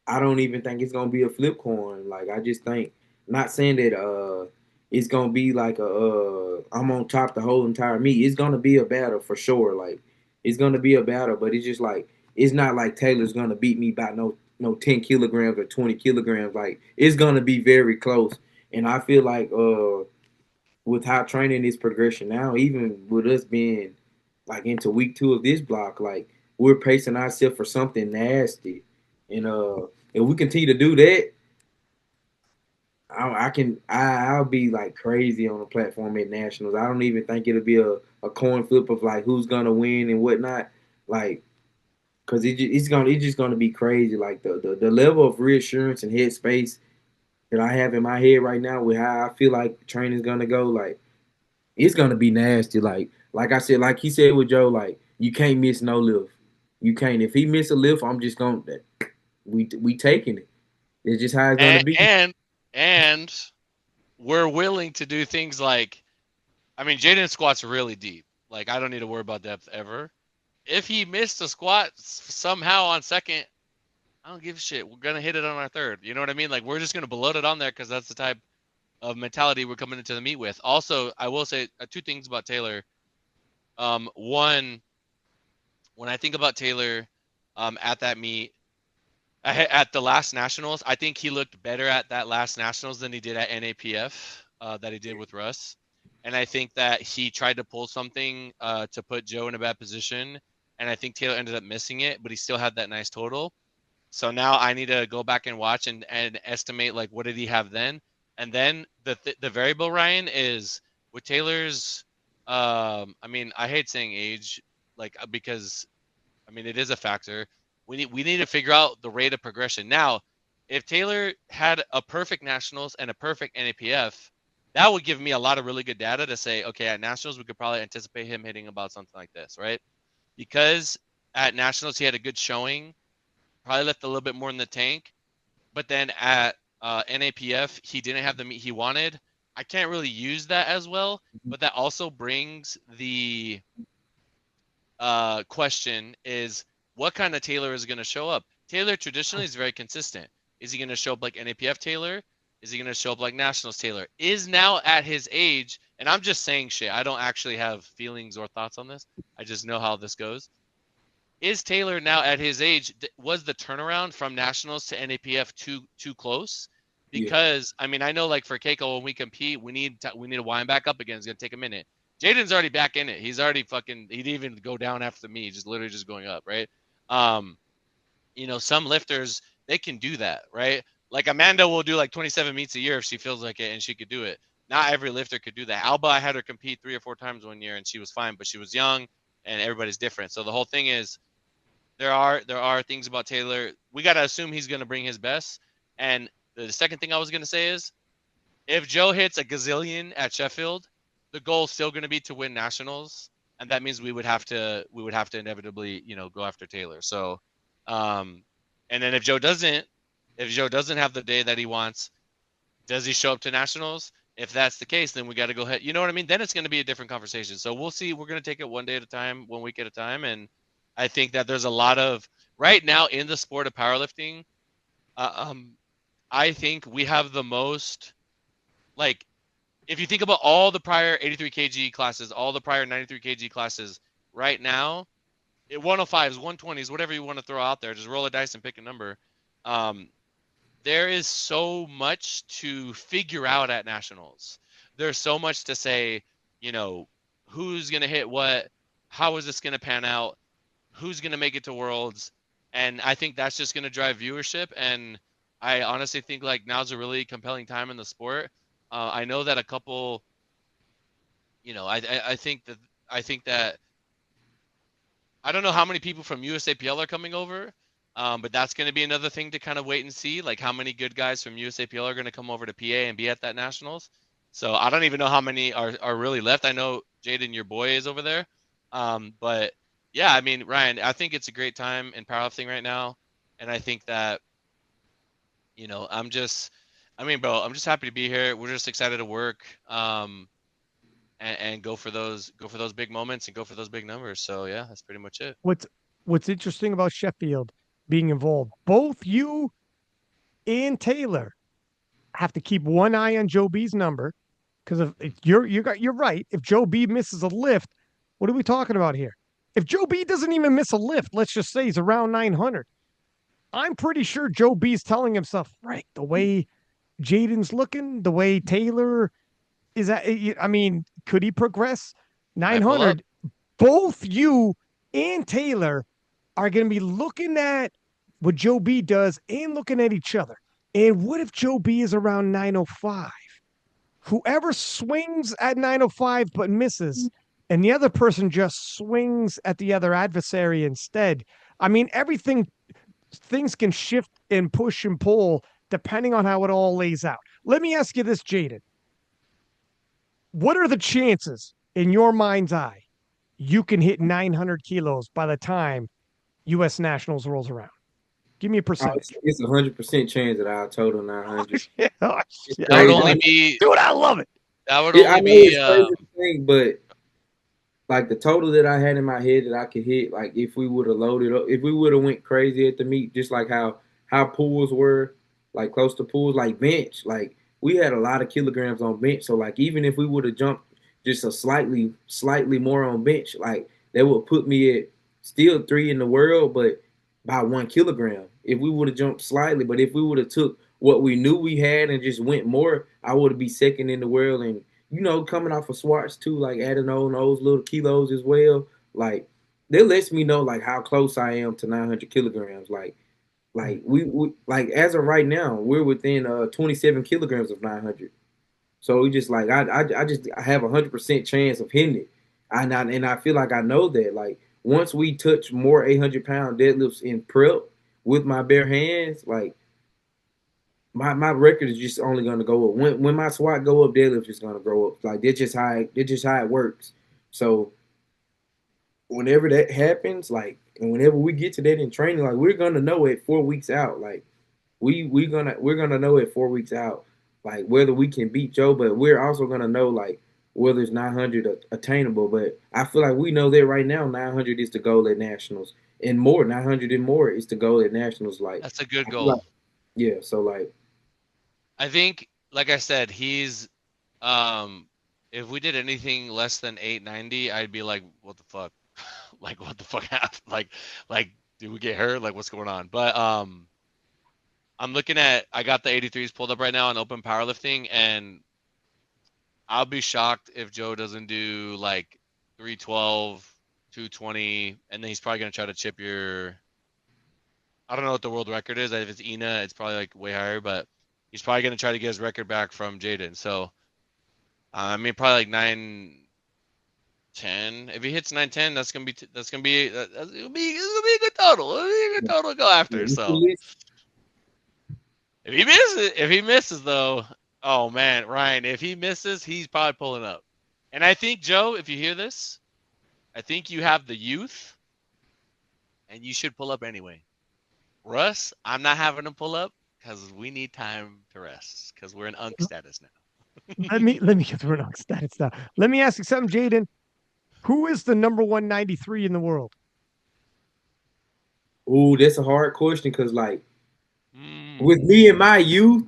I don't even think it's gonna be a flip coin. Like I just think, not saying that it's gonna be like I'm on top the whole entire meet. It's gonna be a battle for sure. Like it's gonna be a battle, but it's just like it's not like Taylor's gonna beat me by no 10 kilograms or 20 kilograms. Like it's gonna be very close. And I feel like with how training is progression now, even with us being like into week 2 of this block, like we're pacing ourselves for something nasty. And if we continue to do that, I'll be like crazy on the platform at nationals. I don't even think it'll be a coin flip of like who's gonna win and whatnot. Like, cause it's just gonna be crazy. Like the level of reassurance and headspace that I have in my head right now with how I feel like training's gonna go. Like, it's gonna be nasty. Like I said, like he said with Joe, like you can't miss no lift. You can't. If he miss a lift, I'm just gonna we taking it. It's just how it's gonna be. And we're willing to do things like, I mean, Jaden squats really deep. Like I don't need to worry about depth ever. If he missed a squat somehow on second, I don't give a shit. We're gonna hit it on our third. You know what I mean? Like we're just gonna bloat it on there because that's the type of mentality we're coming into the meet with. Also, I will say two things about Taylor. One, when I think about Taylor, at that meet, at the last nationals, I think he looked better at that last nationals than he did at NAPF, that he did with Russ. And I think that he tried to pull something to put Joe in a bad position, and I think Taylor ended up missing it, but he still had that nice total. So now I need to go back and watch and estimate like what did he have then, and then the variable, Ryan, is with Taylor's. I mean, I hate saying age, like because I mean it is a factor. We need to figure out the rate of progression. Now, if Taylor had a perfect nationals and a perfect NAPF, that would give me a lot of really good data to say, okay, at nationals we could probably anticipate him hitting about something like this, right? Because at nationals he had a good showing, probably left a little bit more in the tank. But then at NAPF, he didn't have the meat he wanted. I can't really use that as well, but that also brings the question is what kind of Taylor is going to show up? Taylor traditionally is very consistent. Is he going to show up like NAPF Taylor? Is he going to show up like Nationals Taylor? Is now at his age, and I'm just saying shit. I don't actually have feelings or thoughts on this. I just know how this goes. Is Taylor now at his age? Was the turnaround from Nationals to NAPF too close? Yeah, Because I mean, I know like for Keiko when we compete, we need to wind back up again. It's gonna take a minute. Jaden's already back in it. He's already fucking. He didn't even go down after me. Just literally just going up, right? Um, some lifters they can do that, right? Like Amanda will do like 27 meets a year if she feels like it and she could do it. Not every lifter could do that. Alba, I had her compete 3 or 4 times one year and she was fine, but she was young and everybody's different. So the whole thing is there are things about Taylor. We got to assume he's going to bring his best. And the second thing I was going to say is if Joe hits a gazillion at Sheffield, the goal is still going to be to win nationals, and that means we would have to inevitably go after Taylor. So, um, and then if Joe doesn't have the day that he wants, does he show up to nationals? If that's the case, then we got to go ahead. You know what I mean? Then it's going to be a different conversation. So we'll see. We're going to take it one day at a time, 1 week at a time, and I think that there's a lot of right now in the sport of powerlifting. Uh, um, I think we have the most like if you think about all the prior 83 kg classes, all the prior 93 kg classes, right now, 105s, 120s, whatever you want to throw out there, just roll a dice and pick a number. Um, there is so much to figure out at nationals. There's so much to say, you know, who's going to hit what, how is this going to pan out, who's going to make it to worlds, and I think that's just going to drive viewership. And I honestly think like now's a really compelling time in the sport. I know that a couple, I think that I don't know how many people from USAPL are coming over, but that's going to be another thing to kind of wait and see, like how many good guys from USAPL are going to come over to PA and be at that nationals. So I don't even know how many are really left. I know Jaden, your boy, is over there, but yeah, I mean, Ryan, I think it's a great time in powerlifting right now, and I think that I mean, bro, I'm just happy to be here. We're just excited to work, and go for those big moments and go for those big numbers. So yeah, that's pretty much it. What's what's interesting about Sheffield being involved, both you and Taylor have to keep one eye on Joe B's number because if you're right. If Joe B misses a lift, what are we talking about here? If Joe B doesn't even miss a lift, let's just say he's around 900. I'm pretty sure Joe B's telling himself, right, the way Jaden's looking, the way Taylor is at, I mean, could he progress? Might pull up. 900, both you and Taylor are going to be looking at what Joe B does and looking at each other. And what if Joe B is around 905? Whoever swings at 905 but misses, and the other person just swings at the other adversary instead. I mean, things can shift and push and pull depending on how it all lays out. Let me ask you this, Jaden. What are the chances in your mind's eye you can hit 900 kilos by the time U.S. Nationals rolls around? Give me a percentage. it's 100% chance that I'll total Oh, 900. shit. Oh, It's shit. That would I crazy. love only it. be Dude, I love it. that would Yeah, I only know be it's crazy to think, but like the total that I had in my head that I could hit, like if we would have loaded up, if we would have went crazy at the meet, just like how pools were, like close to pools, like bench, like we had a lot of kilograms on bench. So like even if we would have jumped just a slightly more on bench, like that would put me at still three in the world, but by 1 kilogram. If we would have jumped slightly, but if we would have took what we knew we had and just went more, I would be second in the world. And coming off of Swartz too, like adding on those little kilos as well, like that lets me know like how close I am to 900 kilograms. Like Like we like as of right now, we're within 27 kilograms of 900. So we just like I have 100% chance of hitting it. And I feel like I know that like once we touch more 800-pound deadlifts in prep with my bare hands, like my record is just only gonna go up. When my squat go up, deadlift is gonna grow up. Like that's just how it works. So whenever that happens, like and whenever we get to that in training, like we're gonna know it 4 weeks out. Like we're gonna know it 4 weeks out, like whether we can beat Joe, but we're also gonna know like whether it's 900 attainable. But I feel like we know that right now, 900 is the goal at nationals, and more 900 and more is the goal at nationals. Like That's a good I feel like goal. yeah, so like I think, like I said, he's if we did anything less than 890, I'd be like, what the fuck? Like what the fuck happened? Like did we get hurt? Like what's going on? But I'm looking at I got the 83s pulled up right now on open powerlifting, and I'll be shocked if Joe doesn't do like 312, 220, and then he's probably gonna try to chip your I don't know what the world record is. If it's Ina, it's probably like way higher, but he's probably gonna try to get his record back from Jaden. So I mean, probably like 910. If he hits 910, that's gonna be a good total. It'll be a good total to go after. So if he misses though, oh man, Ryan, if he misses, he's probably pulling up. And I think Joe, if you hear this, I think you have the youth, and you should pull up anyway. Russ, I'm not having him pull up because we need time to rest because we're in unk status now. Let me get through an status now. Let me ask you something, Jaden. Who is the number 193 in the world? ooh, that's a hard question because like with Mm. me and my youth,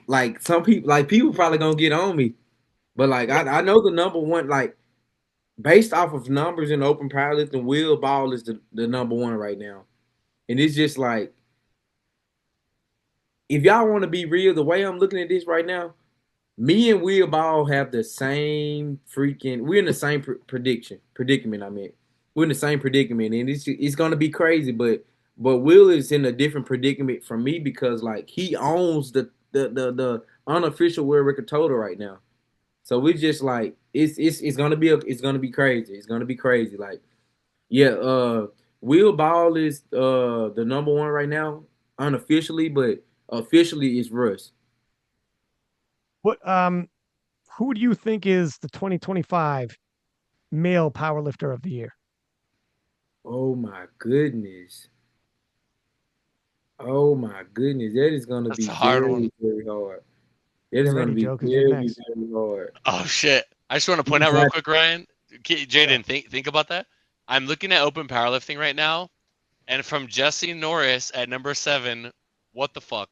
like some people like people probably gonna get on me, but like I know the number one like based off of numbers in open powerlifting, Will Ball is the number one right now. And it's just like, if y'all want to be real, the way I'm looking at this right now, me and Will Ball have the same freaking. We're in the same predicament. I mean, we're in the same predicament, and it's gonna be crazy. But Will is in a different predicament from me because like he owns the unofficial world record total right now. So we just like it's gonna be it's gonna be crazy. It's gonna be crazy. Like yeah, Will Ball is the number one right now unofficially, but officially it's Russ. What who do you think is the 2025 male powerlifter of the year? Oh my goodness. Oh my goodness. That is gonna That's be a hard one. very, very hard. That Get is gonna ready, be Joe, because you're very, next. very hard. Oh shit! I just want to point You out real got- quick, Ryan. yeah. Jaden, think about that. I'm looking at open powerlifting right now, and from Jesse Norris at number 7, what the fuck,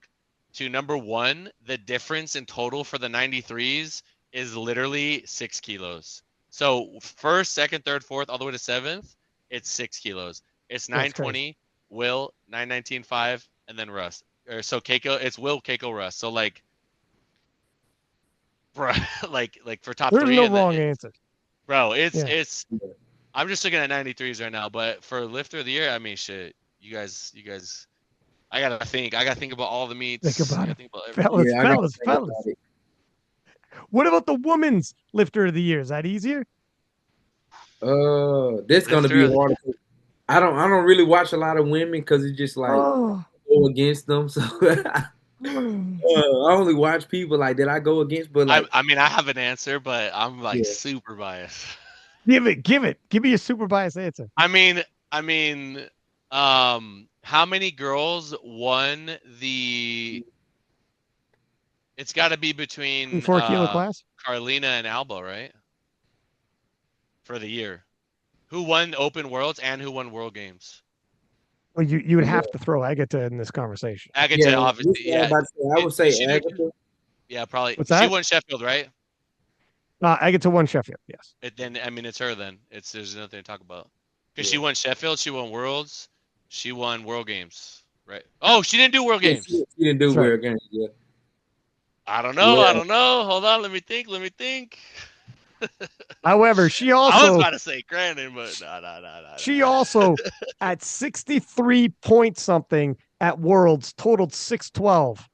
to number 1, the difference in total for the 93s is literally 6 kilos. So first, second, third, fourth, all the way to 7th, it's 6 kilos. It's That's crazy. 920, Will, 919.5, and then Russ. Or so Keiko, it's Will, Keiko, Russ. So like, bro, like for top There's 3, no and wrong answer. bro, Yeah. it's. I'm just looking at 93s right now, but for lifter of the year, I mean, shit, you guys, I gotta think. I gotta think about all the Think meets. I about gotta it. think about everything. Fellas, Yeah, I gotta fellas, think about fellas. it. What about the woman's lifter of the year? Is that easier? That's gonna Lifter be of the, hard. I don't really watch a lot of women because it's just like Oh. go against them. So I only watch people like that I go against, but like I mean, I have an answer, but I'm like yeah. super biased. Give it. Give me your super biased answer. I mean, I mean, how many girls won the? It's got to be between 4 kilo class? Carlina and Alba, right? For the year, who won Open Worlds and who won World Games? Well, you would Yeah, have to throw Agata in this conversation. Agata, yeah. This obviously, is what I'm yeah. about to say. I would Did say she do? Agatha. Yeah, probably. What's She that? won Sheffield, right? Agata won Sheffield. Yes. Then I mean, it's her. Then there's nothing to talk about because Yeah. she won Sheffield, she won Worlds, she won World Games, right? Oh, she didn't do World Yeah, Games. she didn't do That's right. weird games. Yeah. I don't know. I Yeah. don't know. Hold on. Let me think. Let me think. However, she I was also about to say Grandin, but no. she also at 63 point something at Worlds totaled 612.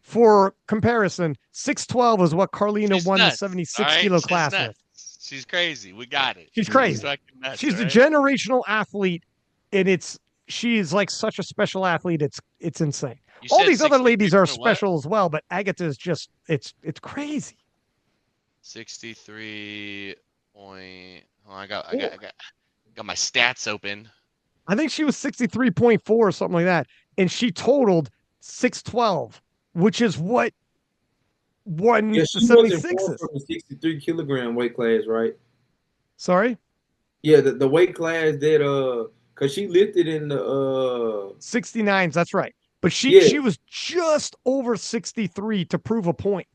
For comparison, 612 is what Carlina She's won the nuts. All 76 right, kilo she's class with. nuts. She's crazy. We got it. She's She's crazy. fucking nuts. She's All a right. generational athlete, and she is like such a special athlete. It's insane. You All said these other 63 ladies are point what? special as well, but Agatha is just it's crazy. 63 point. Oh, I got my stats open. I think she was 63.4 or something like that, and she totaled 612, which is what Yeah, won the she wasn't far 76s. from the 63 kilogram weight class, right? Sorry, Yeah, the weight class that cause she lifted in the 69s. That's right. But she yeah. she was just over 63 to prove a point.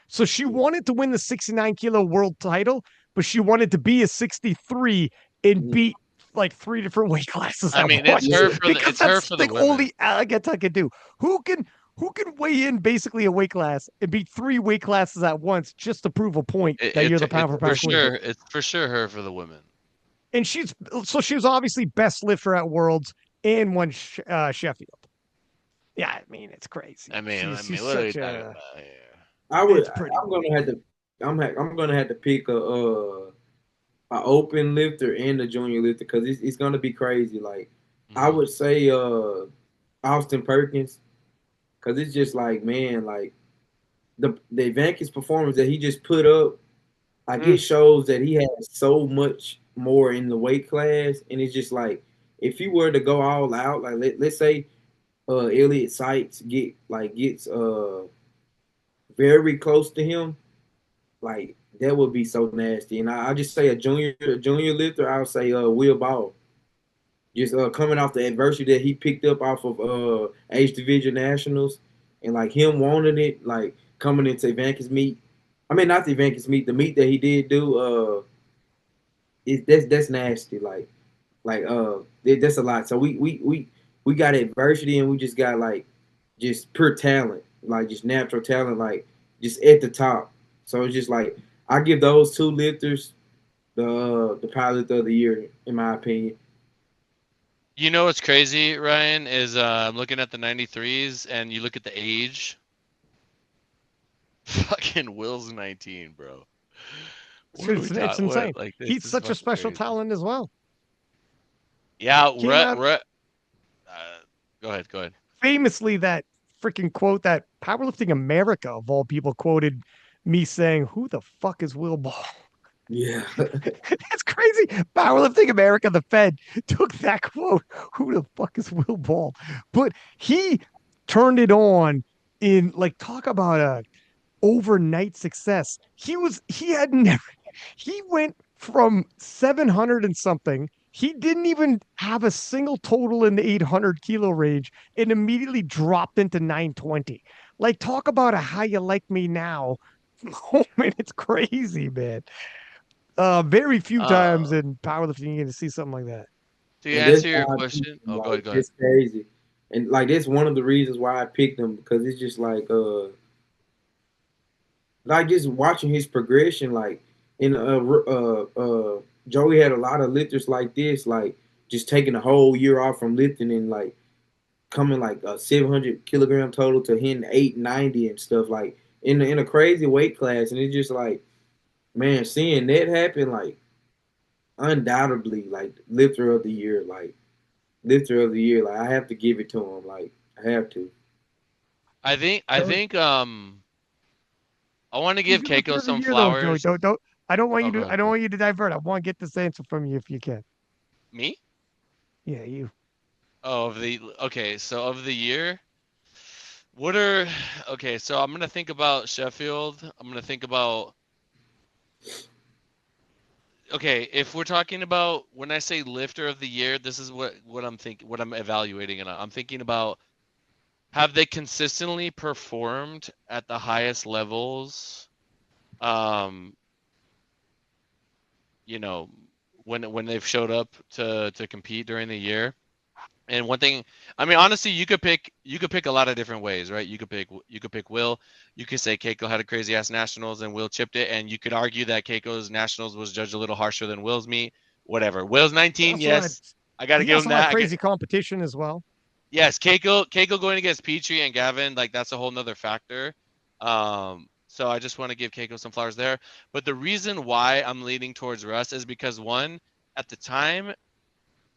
So she wanted to win the 69 kilo world title, but she wanted to be a 63 and Mhm. beat like three different weight classes I at mean, once Yeah. because it's her that's for the the women. only Agatha could do. Who can weigh in basically a weight class and beat three weight classes at once just to prove a point that you're the pound for pound queen? It's for sure her for the women. And she was obviously best lifter at Worlds and won Sheffield. Yeah, I mean it's crazy. She's What are we such talking a. about here? It's pretty. I'm gonna have to I'm gonna have to pick a open lifter and a junior lifter because it's gonna be crazy. Like I Mm-hmm. would say Austin Perkins because it's just like man like the advanced performance that he just put up like it Mm, shows that he has so much more in the weight class and it's just like if he were to go all out like let's say Elliot Sykes gets very close to him like that would be so nasty and I just say a junior lifter I'll say Will Ball just coming off the adversity that he picked up off of H Division Nationals and like him wanting it like coming into Vankus meet I mean not the Vankus meet the meet that he did do that's nasty that's a lot so we got adversity and we just got like just pure talent like just natural talent like just at the top so it's just like I give those two lifters the pilot of the year in my opinion. You know what's crazy, Ryan, is I'm looking at the 93s and you look at the age. Fucking Will's 19, bro. What are we it's talking? insane. What like this He's is such a fucking special crazy. talent as well. Yeah, Came out go ahead, go ahead. famously that freaking quote that Powerlifting America of all people quoted me saying, "Who the fuck is Will Ball?" Yeah. That's crazy. Powerlifting America, the Fed, took that quote. Who the fuck is Will Ball? But he turned it on in like talk about a overnight success. He had never he went from 700 and something. He didn't even have a single total in the 800 kilo range and immediately dropped into 920. Like, talk about a how you like me now moment. It's crazy, man. Very few times Uh, in powerlifting you're going to see something like that. to And that's answer your why I picked question, him. oh, Like go ahead. it's crazy, and like that's one of the reasons why I picked him because it's just like just watching his progression. Like in Joey had a lot of lifters like this, like just taking a whole year off from lifting and like coming like a 700 kilogram total to hitting 890 and stuff like in a crazy weight class, and it's just like man, seeing that happen like undoubtedly like lifter of the year. Like I have to give it to him. Like I have to. I think I want to Who's give your lifter Keiko of the some year, though, Joey? flowers. Don't. I don't want Oh, you go to. I ahead, don't go ahead. want you to divert. I want to get this answer from you if you can. Me? Yeah, you. Oh, of the okay, so of the year, what are okay, so I'm gonna think about Sheffield. I'm gonna think about okay, if we're talking about when I say lifter of the year, this is what I'm thinking, what I'm evaluating, and I'm thinking about have they consistently performed at the highest levels? Um, you know, when they've showed up to compete during the year. And one thing, I mean, honestly, you could pick a lot of different ways, right? You could pick Will. You could say Keiko had a crazy ass nationals and Will chipped it, and you could argue that Keiko's nationals was judged a little harsher than Will's meet. Whatever. Will's He 19, also had. yes, I got to He give him also had that. crazy competition as well. Yes, Keiko going against Petrie and Gavin, like that's a whole nother factor. So I just want to give Keiko some flowers there. But the reason why I'm leaning towards Russ is because one, at the time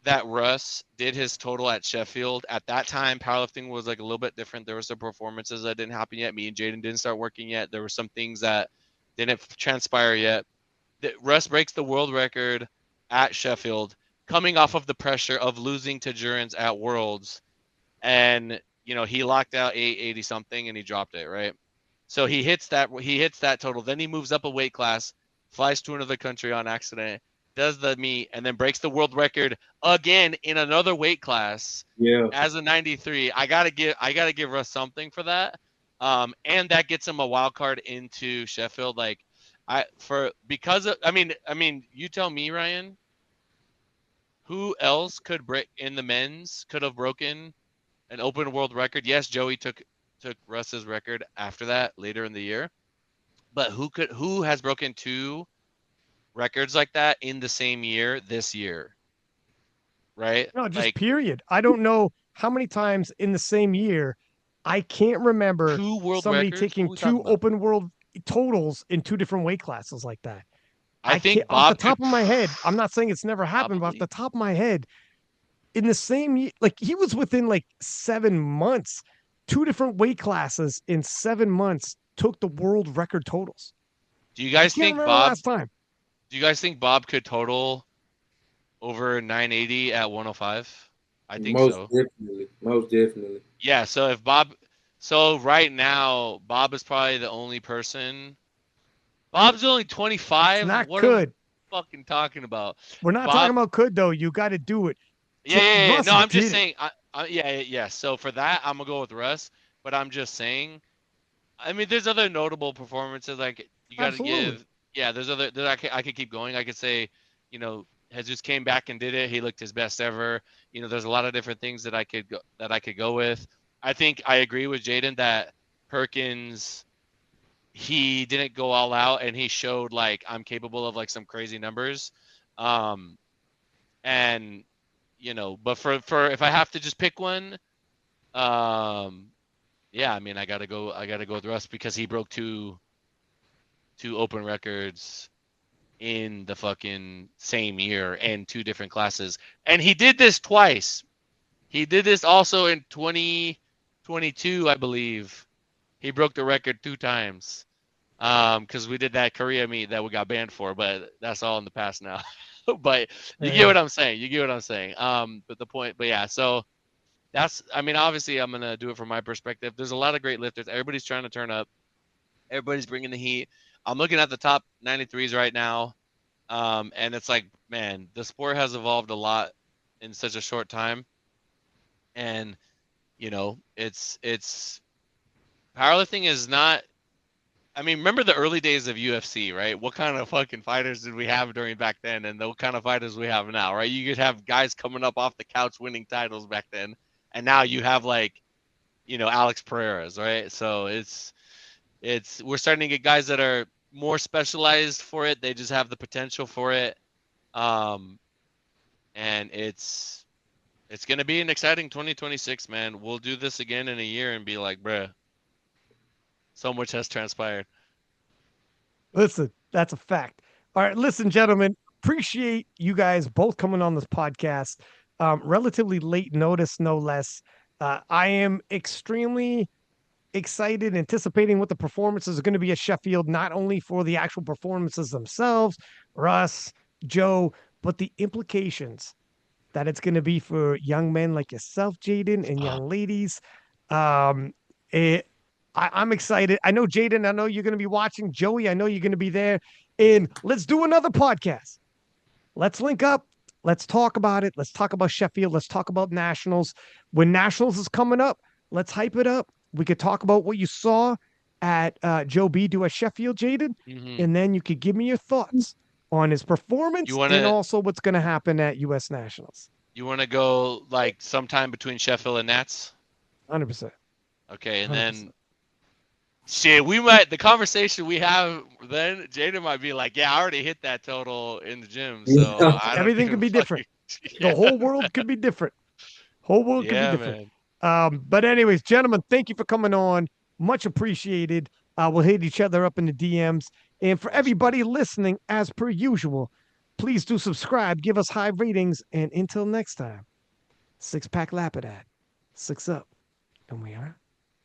that Russ did his total at Sheffield, at that time powerlifting was like a little bit different. There were some performances that didn't happen yet. Me and Jaden didn't start working yet. There were some things that didn't transpire yet. Russ breaks the world record at Sheffield, coming off of the pressure of losing to Jurens at Worlds, and he locked out 880 something and he dropped it, right? So he hits that total. Then he moves up a weight class, flies to another country on accident, does the meet, and then breaks the world record again in another weight class Yeah. as a 93. I gotta give Russ something for that. And that gets him a wild card into Sheffield. Like you tell me, Ryan, who else could break in the men's could have broken an open world record? Yes, Joey took Russ's record after that later in the year. But who has broken two records like that in the same year this year? Right? No, just Like period. I don't know how many times in the same year. I can't remember two world somebody records? What taking are we talking two about? open world totals in two different weight classes like that. I I can't, think off the Bob could top of my head, I'm not saying it's never happened, but off the probably. top of my head, in the same year, like he was within like 7 months, two different weight classes in 7 months took the world record totals. Do you I guys can't think remember the Bob last time. do you guys think Bob could total over 980 at 105? I think Most so. definitely. Most definitely. Yeah, so right now Bob is probably the only person. Bob's only It's 25. not What are we could. fucking talking about? We're not talking Bob, about could though. You got to do it. yeah. Russ No, I'm just did it. saying. Yeah. So for that, I'm gonna go with Russ. But I'm just saying. I mean, there's other notable performances like you got to Absolutely. give. Yeah, there's other. I could keep going. I could say, Jesus came back and did it. He looked his best ever. There's a lot of different things that I could go with. I think I agree with Jaden that Perkins he didn't go all out and he showed like I'm capable of like some crazy numbers. Um, and but for if I have to just pick one, um, yeah, I mean I gotta go with Russ because he broke two open records in the fucking same year and two different classes. And he did this twice. He did this also in 2022, I believe. He broke the record two times. Because we did that Korea meet that we got banned for, but that's all in the past now. But you get Yeah. what I'm saying. You get what I'm saying. But yeah, so I mean, obviously I'm gonna do it from my perspective. There's a lot of great lifters. Everybody's trying to turn up. Everybody's bringing the heat. I'm looking at the top 93s right now, and it's like, man, the sport has evolved a lot in such a short time, and it's powerlifting is not. I mean, remember the early days of UFC, right? What kind of fucking fighters did we have during back then, and the kind of fighters we have now, right? You could have guys coming up off the couch winning titles back then, and now you have like, Alex Pereira's, right? So it's we're starting to get guys that are more specialized for it. They just have the potential for it, um, and it's gonna be an exciting 2026, man. We'll do this again in a year and be like, bruh, so much has transpired. Listen, that's a fact. All right, listen, gentlemen, appreciate you guys both coming on this podcast. Relatively late notice, no less. I am extremely excited, anticipating what the performances are going to be at Sheffield, not only for the actual performances themselves, Russ, Joe, but the implications that it's going to be for young men like yourself, Jaden, and young ladies. Um, it, I'm excited. I know Jaden. I know you're going to be watching. Joey, I know you're going to be there. And let's do another podcast. Let's link up. Let's talk about it. Let's talk about Sheffield. Let's talk about Nationals. When Nationals is coming up, let's hype it up. We could talk about what you saw at Joe B do at Sheffield, Jaden, Hmm. and then you could give me your thoughts on his You performance and wanna also what's going to happen at U.S. Nationals. you wanna go like sometime between Sheffield and Nats? 100%. Okay, and then 100%. shit, the conversation we have then Jaden might be like, yeah, I already hit that total in the gym, so Yeah. I don't Everything could even be different. fucking The yeah. whole world could be different. Whole world could be Yeah, different. man. But anyways, gentlemen, thank you for coming on. Much appreciated. We'll hit each other up in the DMs. And for everybody listening, as per usual, please do subscribe, give us high ratings, and until next time, 6-pack Lapadat, 6 up, and we are.